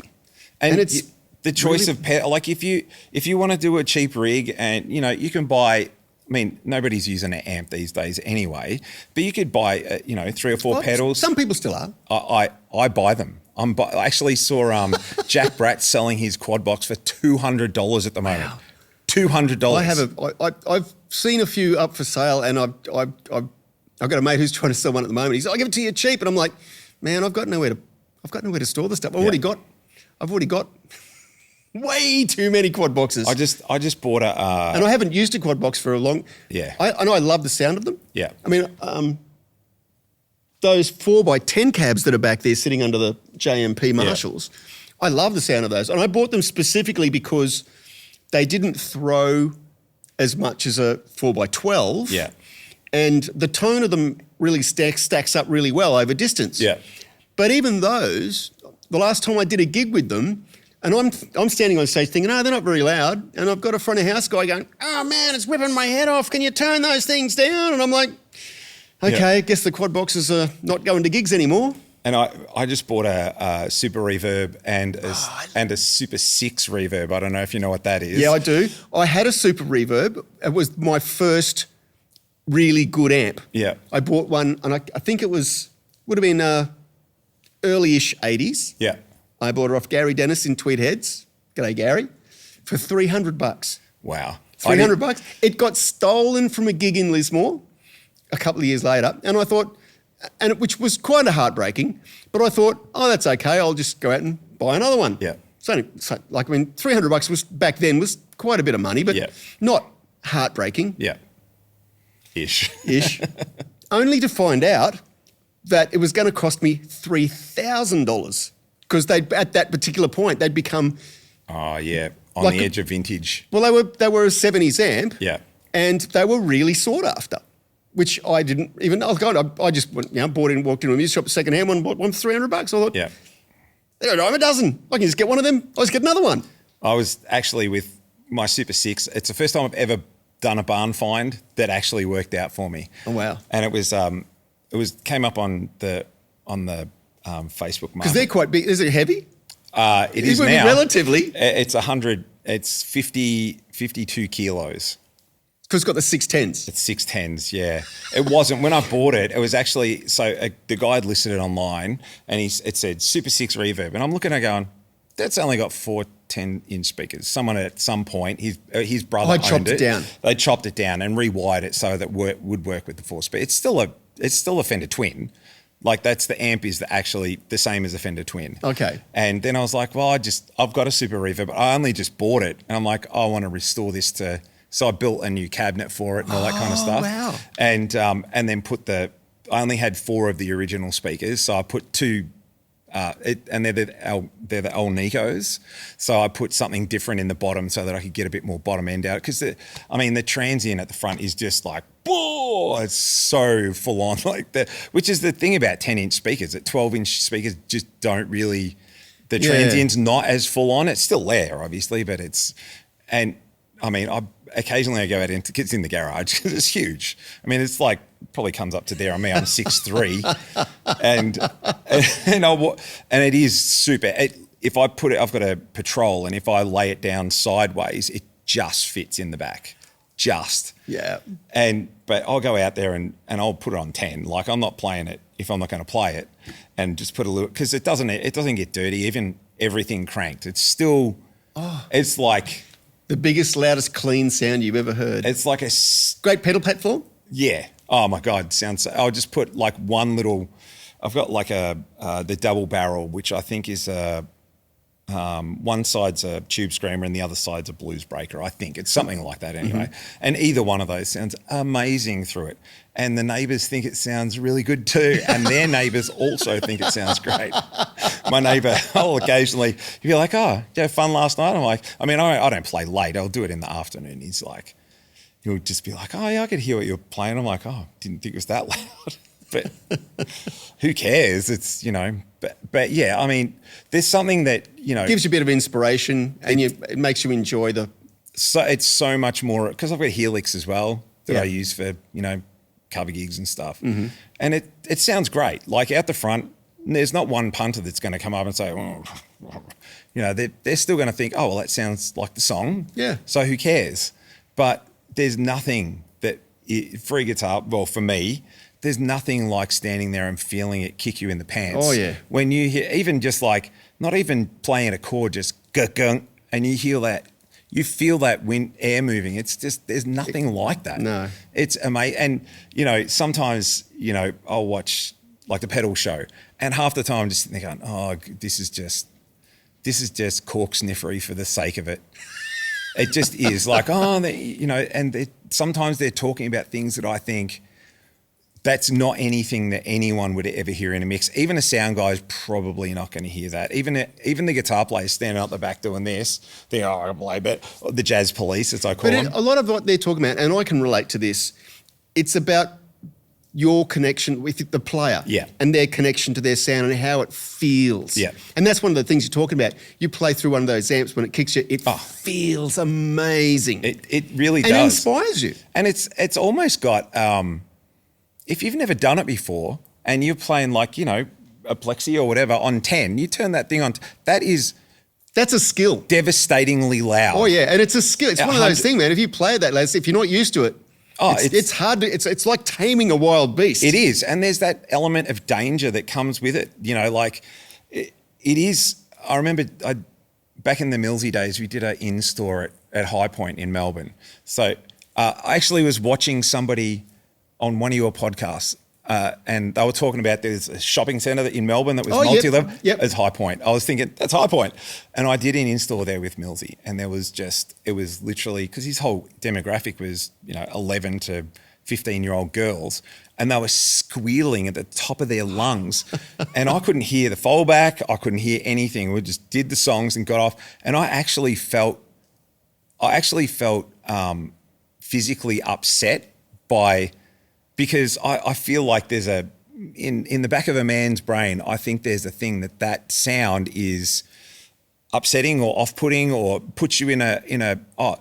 And it's the choice really of like if you want to do a cheap rig, and you know you can buy. I mean, nobody's using an amp these days anyway, but you could buy 3 or 4 pedals.
Some people still are.
I buy them. I actually saw Jack Bratt selling his quad box for $200 at the moment. Wow. $200.
I've seen a few up for sale, and I've got a mate who's trying to sell one at the moment. He's like, I'll give it to you cheap, and I'm like, man, I've got nowhere to store the stuff. I've already got way too many quad boxes.
I just bought a...
and I haven't used a quad box for a long...
Yeah.
I know I love the sound of them.
Yeah.
I mean, those 4x10 cabs that are back there sitting under the JMP Marshalls, I love the sound of those. And I bought them specifically because they didn't throw as much as a 4x12.
Yeah.
And the tone of them really stacks up really well over distance.
Yeah.
But even those, the last time I did a gig with them, and I'm standing on stage thinking, they're not very loud. And I've got a front of house guy going, oh man, it's whipping my head off. Can you turn those things down? And I'm like, okay, I guess the quad boxes are not going to gigs anymore.
And I just bought a Super Reverb and a Super 6 Reverb. I don't know if you know what that is.
Yeah, I do. I had a Super Reverb. It was my first really good amp.
Yeah.
I bought one, and I think would have been early-ish 80s.
Yeah.
I bought it off Gary Dennis in Tweed Heads. G'day, Gary. For $300.
Wow.
$300. It got stolen from a gig in Lismore a couple of years later, and I thought, which was quite heartbreaking, but I thought, that's okay. I'll just go out and buy another one.
Yeah.
$300 was back then was quite a bit of money, but not heartbreaking.
Yeah. Ish.
Only to find out that it was going to cost me $3,000 because at that particular point, they'd become
on the edge of vintage.
Well, they were a 70s amp.
Yeah.
And they were really sought after, which I didn't even know. I just went, walked into a music shop, second-hand one, bought one for $300. I thought,
Yeah.
There are a dozen. I can just get one of them. I'll just get another one.
I was actually with my Super 6. It's the first time I've ever done a barn find that actually worked out for me.
Oh, wow.
And it came up on the Facebook market.
Because they're quite big. Is it heavy?
It is now.
Relatively.
It's 100. It's 52 kilos.
Because it's got the 610s.
It's 610s, yeah. It wasn't when I bought it. It was actually the guy had listed it online, and it said Super 6 reverb, and I'm looking at it going, that's only got 4 10-inch speakers. Someone at some point, his brother owned
chopped it down.
They chopped it down and rewired it so that would work with the 4-speed. It's still a Fender Twin. Like that's the amp is actually the same as a Fender Twin.
Okay.
And then I was like, well, I've got a Super Reverb, but I only just bought it, and I'm like, I want to restore this to. So I built a new cabinet for it and all that kind of stuff.
Wow.
And then I only had 4 of the original speakers, so I put 2. And they're the El Nicos, so I put something different in the bottom so that I could get a bit more bottom end out. Because the transient at the front is just like, whoa, it's so full on which is the thing about 10-inch speakers. That 12-inch speakers just don't really. The transient's not as full on. It's still there, obviously, but occasionally I go out and it's in the garage because it's huge. I mean, it's like probably comes up to there. I mean, I'm 6'3", and it is super. If I put it, I've got a Patrol, and if I lay it down sideways, it just fits in the back, just.
Yeah.
But I'll go out there and I'll put it on 10. Like I'm not playing it if I'm not going to play it, and just put a little because it doesn't get dirty. Even everything cranked, it's still. It's like.
The biggest, loudest, clean sound you've ever heard.
It's like a
great pedal platform.
Yeah. Oh my God, sounds. I'll just put like one little. I've got like the double barrel, which I think is one side's a tube screamer and the other side's a blues breaker. I think it's something like that anyway. Mm-hmm. And either one of those sounds amazing through it. And the neighbours think it sounds really good too. And their neighbours also think it sounds great. My neighbour, I'll occasionally, he'll be like, oh, did you have fun last night? I'm like, I don't play late. I'll do it in the afternoon. He'll just be like, oh yeah, I could hear what you're playing. I'm like, oh, didn't think it was that loud. But who cares? It's, but yeah, I mean, there's something that,
gives you a bit of inspiration and it makes you enjoy
So it's so much more, because I've got Helix as well that I use for, cover gigs and stuff. Mm-hmm. And it sounds great. Like out the front, there's not one punter that's going to come up and say, they're still going to think, oh, well, that sounds like the song.
Yeah.
So who cares? But there's nothing that, for a guitar, well, for me, there's nothing like standing there and feeling it kick you in the pants.
Oh, yeah.
When you hear, even just like, not even playing a chord, just gunk, and you hear that, you feel that wind, air moving. It's just, there's nothing like that.
No.
It's amazing. And, sometimes, I'll watch like the pedal show and half the time I'm just sitting there going, oh, this is just cork sniffery for the sake of it. It just is like, sometimes they're talking about things that I think, that's not anything that anyone would ever hear in a mix. Even a sound guy is probably not going to hear that. Even the guitar players standing up the back doing this, I can play, but the jazz police, as I call them.
A lot of what they're talking about, and I can relate to this, it's about your connection with the player and their connection to their sound and how it feels.
Yeah.
And that's one of the things you're talking about. You play through one of those amps, when it kicks you, it feels amazing.
It really does.
And it inspires you.
And it's almost got... if you've never done it before and you're playing like, a Plexi or whatever on 10, you turn that thing on,
that's a skill.
Devastatingly loud.
Oh yeah, and it's a skill. It's one of those things, man. If you play that, lads, if you're not used to it, it's hard to, it's like taming a wild beast.
It is. And there's that element of danger that comes with it. It is, I remember back in the Millsy days, we did an in-store at High Point in Melbourne. So I actually was watching somebody on one of your podcasts, and they were talking about there's a shopping centre in Melbourne that was multi-level.
Yep.
As High Point. I was thinking, that's High Point. And I did an in-store there with Millsy, and it was literally, because his whole demographic was, 11 to 15-year-old girls, and they were squealing at the top of their lungs. And I couldn't hear the fallback. I couldn't hear anything. We just did the songs and got off. And I actually felt I actually felt physically upset because I feel like there's in the back of a man's brain, I think there's a thing that sound is upsetting or off-putting or puts you in a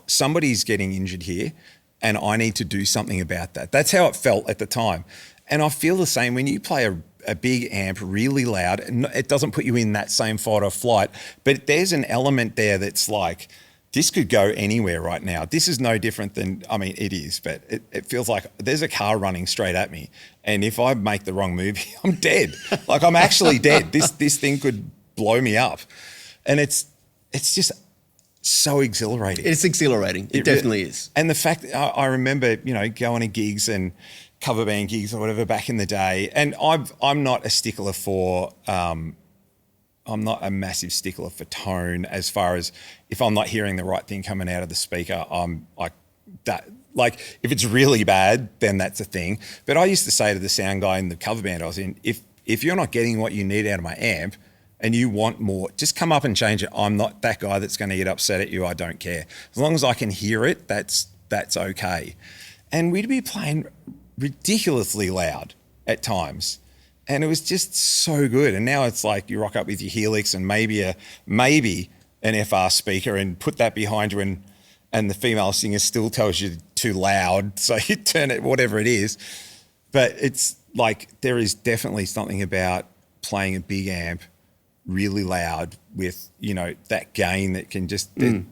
somebody's getting injured here and I need to do something about that. That's how it felt at the time. And I feel the same when you play a big amp really loud, and it doesn't put you in that same fight or flight, but there's an element there that's like, this could go anywhere right now. This is no different than, I mean, it is, but it feels like there's a car running straight at me. And if I make the wrong move, I'm dead. Like I'm actually dead. This thing could blow me up. And it's just so exhilarating.
It's exhilarating. It definitely is.
And the fact that I remember, going to gigs and cover band gigs or whatever back in the day. And I'm not a stickler for, I'm not a massive stickler for tone as far as if I'm not hearing the right thing coming out of the speaker, I'm like that. Like if it's really bad, then that's a thing. But I used to say to the sound guy in the cover band I was in, if you're not getting what you need out of my amp and you want more, just come up and change it. I'm not that guy that's going to get upset at you. I don't care. As long as I can hear it, that's okay. And we'd be playing ridiculously loud at times. And it was just so good. And now it's like you rock up with your Helix and maybe an FR speaker and put that behind you and the female singer still tells you too loud. So you turn it, whatever it is. But it's like there is definitely something about playing a big amp really loud with, that gain that can just, it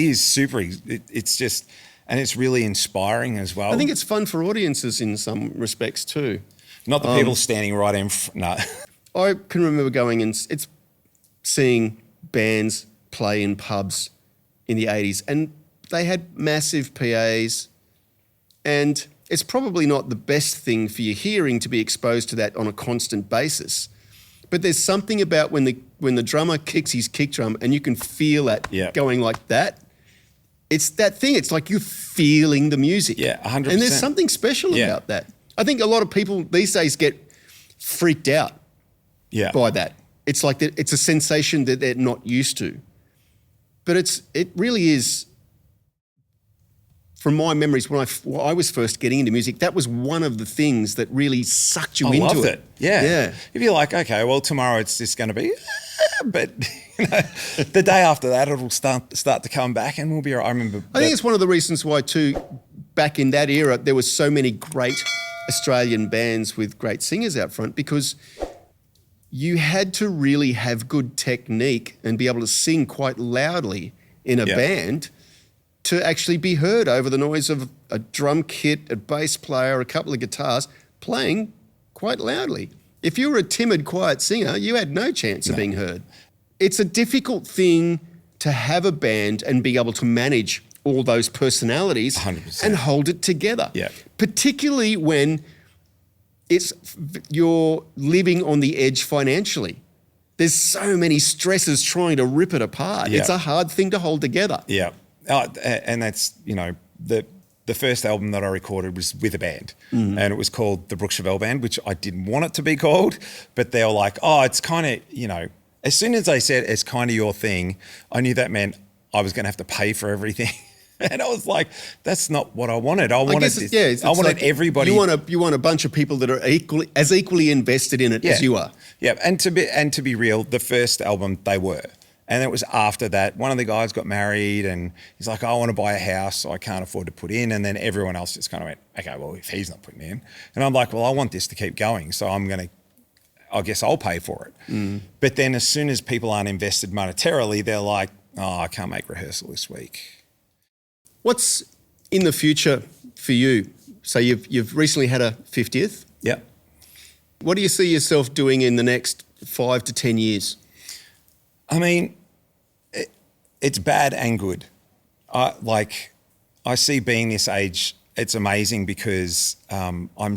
is super, it's just, and it's really inspiring as well.
I think it's fun for audiences in some respects too.
Not the people standing right in front. No.
I can remember going and seeing bands play in pubs in the 80s, and they had massive PAs, and it's probably not the best thing for your hearing to be exposed to that on a constant basis. But there's something about when the drummer kicks his kick drum and you can feel that going like that. It's that thing. It's like you're feeling the music.
Yeah, 100%.
And there's something special about that. I think a lot of people these days get freaked out by that. It's like it's a sensation that they're not used to. But it really is, from my memories, when I was first getting into music, that was one of the things that really sucked you into
loved
it.
Yeah. If you're like, okay, well, tomorrow it's just going to be, but the day after that, it'll start to come back and we'll be all right. I
think it's one of the reasons why, too, back in that era, there were so many great Australian bands with great singers out front, because you had to really have good technique and be able to sing quite loudly in a band to actually be heard over the noise of a drum kit, a bass player, a couple of guitars playing quite loudly. If you were a timid, quiet singer, you had no chance of being heard. It's a difficult thing to have a band and be able to manage all those personalities
100%.
And hold it together.
Yeah.
Particularly when you're living on the edge financially. There's so many stresses trying to rip it apart.
Yeah.
It's a hard thing to hold together.
Yeah. And that's, the first album that I recorded was with a band, and it was called the Brook Chivell Band, which I didn't want it to be called, but they were like, oh, it's kind of, as soon as they said it's kind of your thing, I knew that meant I was going to have to pay for everything. And I was like, that's not what I wanted. I wanted everybody.
You want a bunch of people that are equally invested in it as you are.
Yeah, and to be real, the first album they were. And it was after that, one of the guys got married and he's like, I want to buy a house, so I can't afford to put in. And then everyone else just kind of went, okay, well, if he's not putting in. And I'm like, well, I want this to keep going, so I guess I'll pay for it. But then as soon as people aren't invested monetarily, they're like, oh, I can't make rehearsal this week.
What's in the future for you? So you've recently had a 50th.
Yeah.
What do you see yourself doing in the next 5 to 10 years?
I mean, it's bad and good. I see being this age, it's amazing because I'm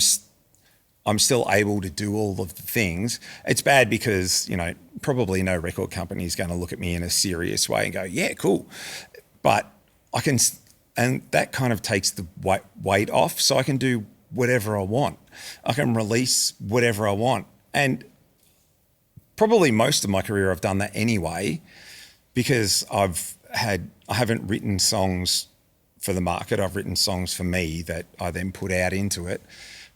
still able to do all of the things. It's bad because, probably no record company is going to look at me in a serious way and go, yeah, cool. But I can, and that kind of takes the weight off, so I can do whatever I want. I can release whatever I want. And probably most of my career I've done that anyway, because I've haven't written songs for the market. I've written songs for me that I then put out into it.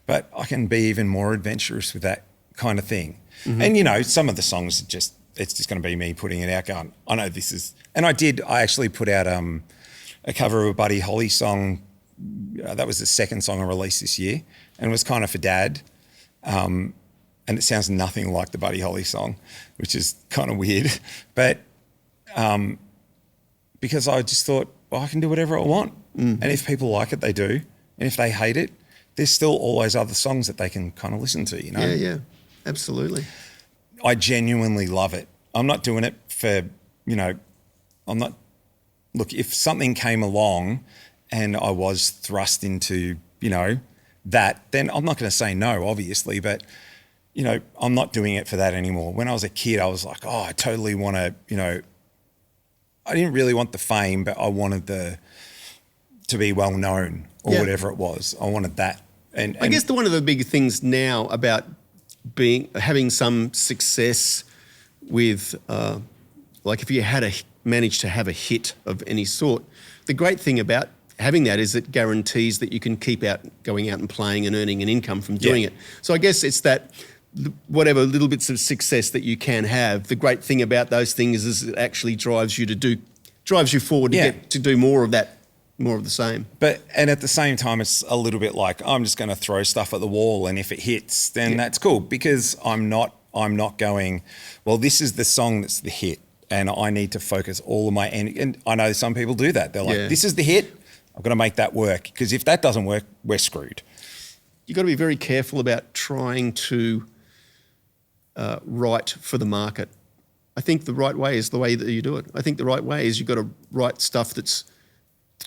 But I can be even more adventurous with that kind of thing. Mm-hmm. And, you know, some of the songs it's just going to be me putting it out going, I know this is... And I actually put out a cover of a Buddy Holly song. That was the second song I released this year, and it was kind of for Dad. And it sounds nothing like the Buddy Holly song, which is kind of weird. But because I just thought, well, I can do whatever I want. Mm. And if people like it, they do. And if they hate it, there's still always other songs that they can kind of listen to, you know?
Yeah, absolutely.
I genuinely love it. I'm not doing it for, you know, look, if something came along and I was thrust into, you know, that, then I'm not going to say no, obviously, but, you know, I'm not doing it for that anymore. When I was a kid, I was like, oh, I totally want to, you know, I didn't really want the fame, but I wanted to be well known or whatever it was. I wanted that. And
I guess one of the big things now about having some success with, like if you managed to have a hit of any sort, the great thing about having that is it guarantees that you can keep going out and playing and earning an income from doing it. So I guess it's that whatever little bits of success that you can have, the great thing about those things is it actually drives you forward to get to do more of that. More of the same.
And at the same time, it's a little bit like I'm just going to throw stuff at the wall, and if it hits, then that's cool, because I'm not going, well, this is the song that's the hit and I need to focus all of my energy. And I know some people do that. They're like, this is the hit, I've got to make that work, because if that doesn't work, we're screwed.
You've got to be very careful about trying to write for the market. I think the right way is the way that you do it. I think the right way is you've got to write stuff that's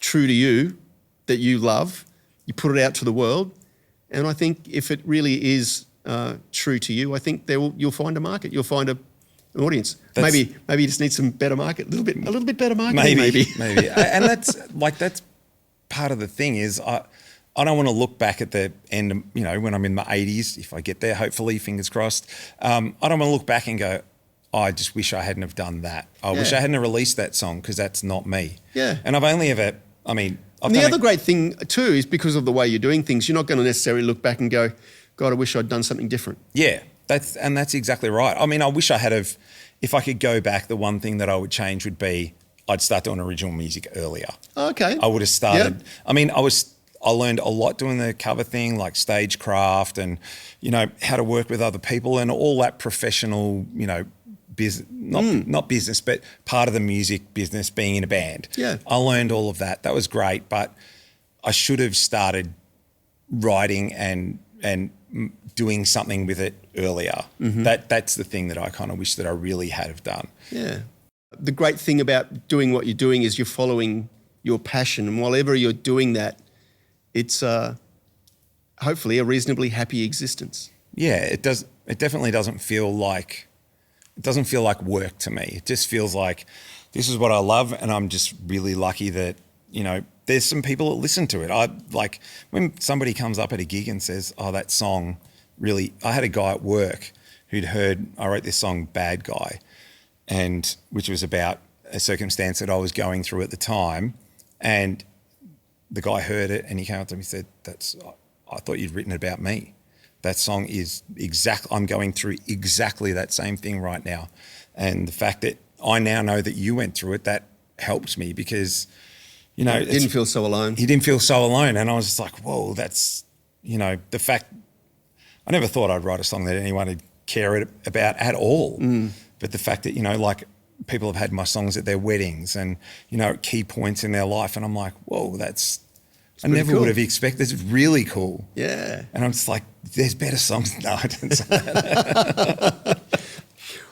true to you, that you love, you put it out to the world, and I think if it really is true to you, I think you'll find a market, you'll find an audience. Maybe you just need some better market, a little bit better marketing, maybe.
And that's part of the thing is I don't want to look back at the end, you know, when I'm in my 80s, if I get there, hopefully, fingers crossed. I don't want to look back and go, I just wish I hadn't have done that. I wish I hadn't have released that song, because that's not me. Yeah. And I've only ever, and the
other great thing too is because of the way you're doing things, you're not going to necessarily look back and go, God, I wish I'd done something different.
Yeah, that's exactly right. I mean, I wish I had if I could go back, the one thing that I would change would be I'd start doing original music earlier.
Okay.
I would have started. Yep. I mean, I learned a lot doing the cover thing, like stagecraft and, you know, how to work with other people and all that professional, you know, business, not business, but part of the music business, being in a band.
Yeah.
I learned all of that. That was great, but I should have started writing and doing something with it earlier. Mm-hmm. That's the thing that I kind of wish that I really had have done.
Yeah. The great thing about doing what you're doing is you're following your passion, and whatever you're doing that, it's hopefully a reasonably happy existence.
Yeah, it does. It definitely doesn't feel like work to me. It just feels like this is what I love, and I'm just really lucky that, you know, there's some people that listen to it. I like when somebody comes up at a gig and says, "Oh, that song really." I had a guy at work who'd heard I wrote this song "Bad Guy," and which was about a circumstance that I was going through at the time, and the guy heard it and he came up to me and said, I thought you'd written it about me. That song is I'm going through exactly that same thing right now. And the fact that I now know that you went through it, that helps me, because, you know,
you didn't feel so alone.
He didn't feel so alone. And I was just like, whoa, that's, you know, the fact, I never thought I'd write a song that anyone would care about at all. Mm. But the fact that, you know, like people have had my songs at their weddings and, you know, at key points in their life. And I'm like, whoa, I never would have expected. It's really cool.
Yeah.
And I'm just like, there's better songs. No, I didn't say that.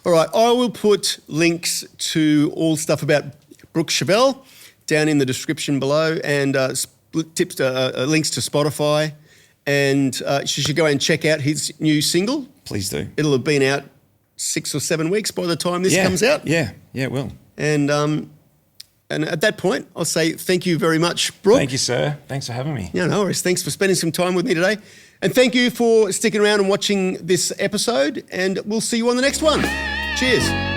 All right. I will put links to all stuff about Brook Chivell down in the description below, and links to Spotify. And you should go and check out his new single.
Please do.
It'll have been out 6 or 7 weeks by the time this comes out.
Yeah, it will.
And at that point, I'll say thank you very much, Brook.
Thank you, sir. Thanks for having me.
Yeah, no worries. Thanks for spending some time with me today. And thank you for sticking around and watching this episode. And we'll see you on the next one. Cheers.